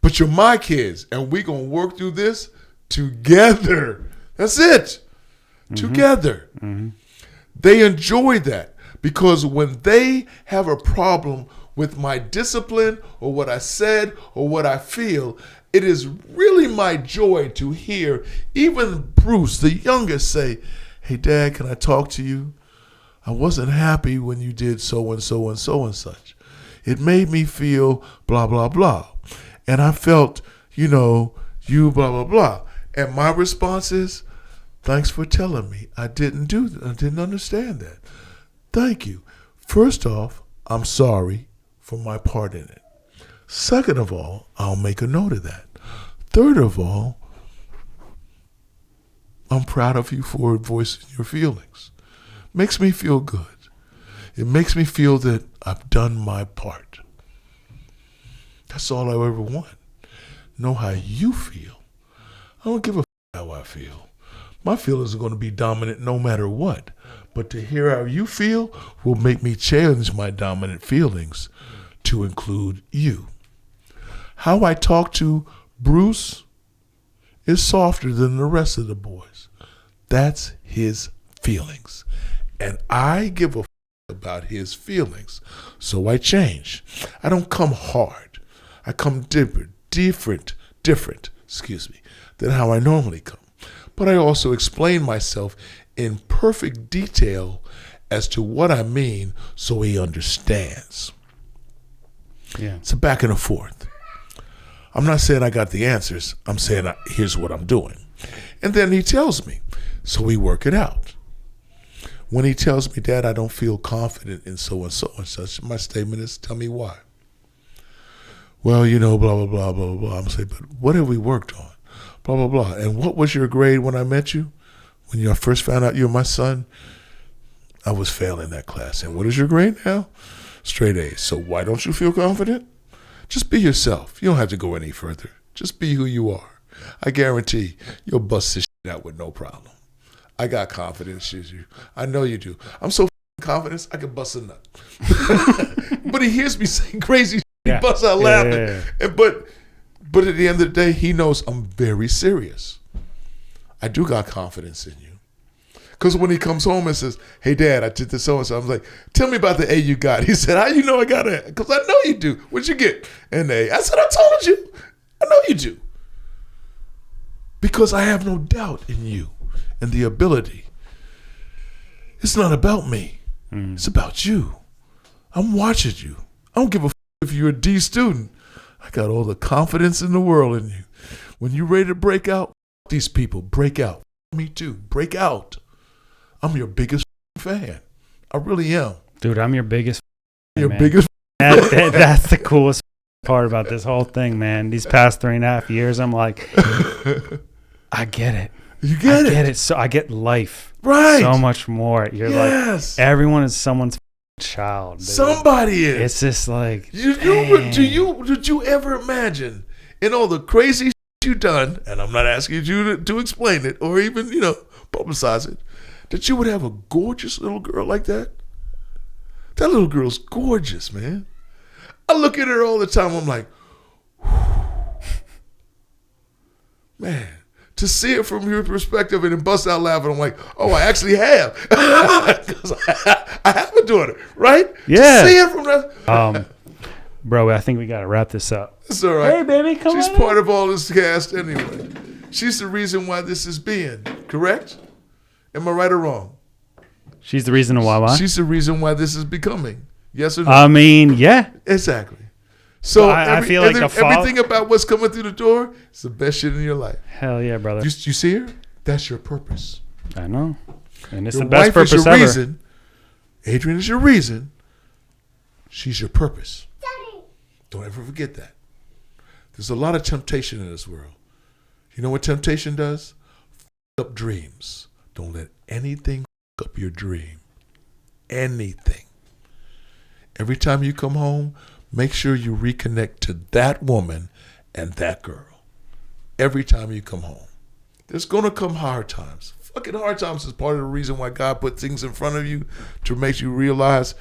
But you're my kids, and we're going to work through this together. That's it. Mm-hmm. Together. Mm-hmm. They enjoy that because when they have a problem with my discipline or what I said or what I feel, it is really my joy to hear even Bruce, the youngest, say, hey, Dad, can I talk to you? I wasn't happy when you did so and so and so and such. It made me feel blah, blah, blah. And I felt, you blah, blah, blah. And my response is, thanks for telling me. I didn't understand that. Thank you. First off, I'm sorry for my part in it. Second of all, I'll make a note of that. Third of all, I'm proud of you for voicing your feelings. Makes me feel good. It makes me feel that I've done my part. That's all I ever want. Know how you feel. I don't give a how I feel. My feelings are going to be dominant no matter what. But to hear how you feel will make me change my dominant feelings to include you. How I talk to Bruce is softer than the rest of the boys. That's his feelings. And I give a about his feelings. So I change. I don't come hard. I come different, than how I normally come. But I also explain myself in perfect detail as to what I mean so he understands. Yeah. It's a back and a forth. I'm not saying I got the answers. I'm saying here's what I'm doing. And then he tells me. So we work it out. When he tells me, Dad, I don't feel confident in so and so and such, my statement is, tell me why. Well, blah, blah, blah, blah, blah. I'm saying, but what have we worked on? Blah, blah, blah. And what was your grade when I met you? When you first found out you were my son? I was failing that class. And what is your grade now? Straight A's. So why don't you feel confident? Just be yourself. You don't have to go any further. Just be who you are. I guarantee you'll bust this shit out with no problem. I got confidence in you. I know you do. I'm so confident I could bust a nut. But he hears me saying crazy shit. He busts out laughing. Yeah. But at the end of the day, he knows I'm very serious. I do got confidence in you. Because when he comes home and says, hey, Dad, I did this so-and-so, I'm like, tell me about the A you got. He said, how you know I got an A? Because I know you do. What'd you get? An A. I said, I told you. I know you do. Because I have no doubt in you and the ability. It's not about me. It's about you. I'm watching you. I don't give a if you're a D student. I got all the confidence in the world in you. When you're ready to break out, these people, break out. Me too. Break out. I'm your biggest fan. I really am. Dude, I'm your biggest Your man. biggest That's the coolest part about this whole thing, man. These past 3.5 years, I'm like, I get it. You get it. I get it. So I get life. Right. So much more. You're like, everyone is someone's child. Dude. Somebody is. It's just like, did you ever imagine in all the crazy shit you've done, and I'm not asking you to explain it or even, publicize it, that you would have a gorgeous little girl like that? That little girl's gorgeous, man. I look at her all the time. I'm like, man. To see it from your perspective and then bust out laughing, I'm like, oh, I actually have. Because I have a daughter, right? Yeah. To see it from that. Bro, I think we got to wrap this up. It's all right. Hey, baby, come on. She's part of all this cast anyway. She's the reason why this is being, correct? Am I right or wrong? She's the reason why. She's the reason why this is becoming. Yes or no? I mean, yeah. Exactly. So Well, I feel like everything about what's coming through the door is the best shit in your life. Hell yeah, brother. You see her? That's your purpose. I know. And it's Your the best wife purpose is your ever. reason. Adrian is your reason. She's your purpose. Daddy. Don't ever forget that. There's a lot of temptation in this world. You know what temptation does? F up dreams. Don't let anything f up your dream. Anything. Every time you come home, make sure you reconnect to that woman and that girl. Every time you come home. There's going to come hard times. Fucking hard times is part of the reason why God put things in front of you to make you realize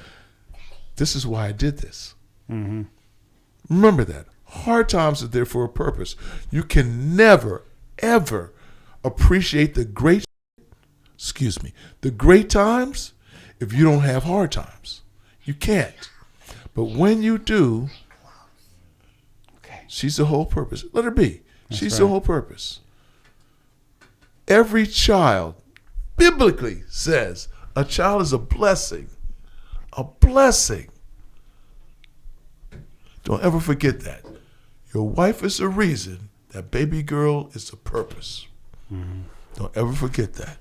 this is why I did this. Mm-hmm. Remember that. Hard times are there for a purpose. You can never, ever appreciate the great times if you don't have hard times. You can't. But when you do, she's the whole purpose. Let her be. She's the whole purpose. Every child, biblically says, a child is a blessing. A blessing. Don't ever forget that. Your wife is the reason. That baby girl is the purpose. Mm-hmm. Don't ever forget that.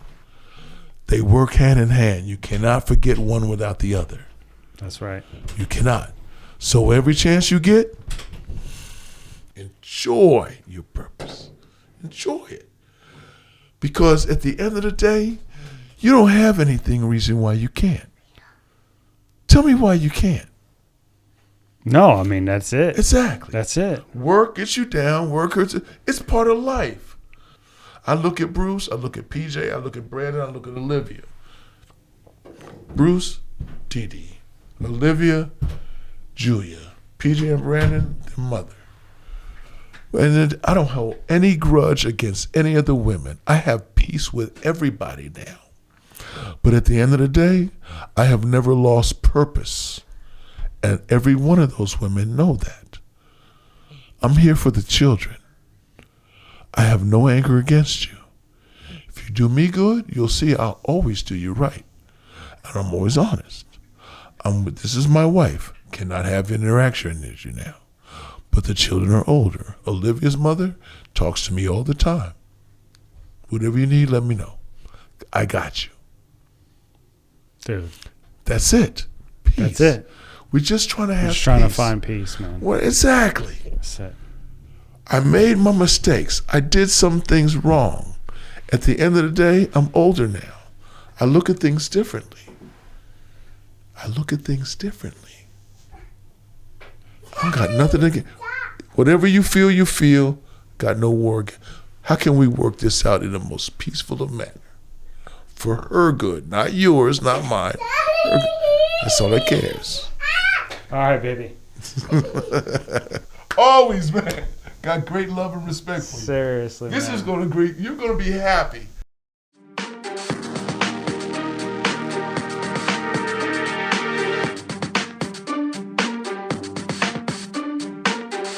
They work hand in hand. You cannot forget one without the other. That's right. You cannot. So every chance you get, enjoy your purpose. Enjoy it. Because at the end of the day, you don't have anything reason why you can't. Tell me why you can't. No, I mean, that's it. Exactly. That's it. Work gets you down. Work hurts. It's part of life. I look at Bruce. I look at PJ. I look at Brandon. I look at Olivia. Bruce, TD. Olivia, Julia. PJ and Brandon, their mother. And then I don't hold any grudge against any of the women. I have peace with everybody now. But at the end of the day, I have never lost purpose. And every one of those women know that. I'm here for the children. I have no anger against you. If you do me good, you'll see I'll always do you right. And I'm always honest. This is my wife. Cannot have interaction with you now. But the children are older. Olivia's mother talks to me all the time. Whatever you need, let me know. I got you. Dude. That's it. Peace. That's it. We're just trying to have Just trying to peace. find peace, man. Well, exactly. That's it. I made my mistakes. I did some things wrong. At the end of the day, I'm older now. I look at things differently. I got nothing against. Whatever you feel. Got no war against. How can we work this out in the most peaceful of manner? For her good, not yours, not mine. Her good. That's all that cares. All right, baby. Always, man. Got great love and respect for you. Seriously, This man. is going to you're going to be happy.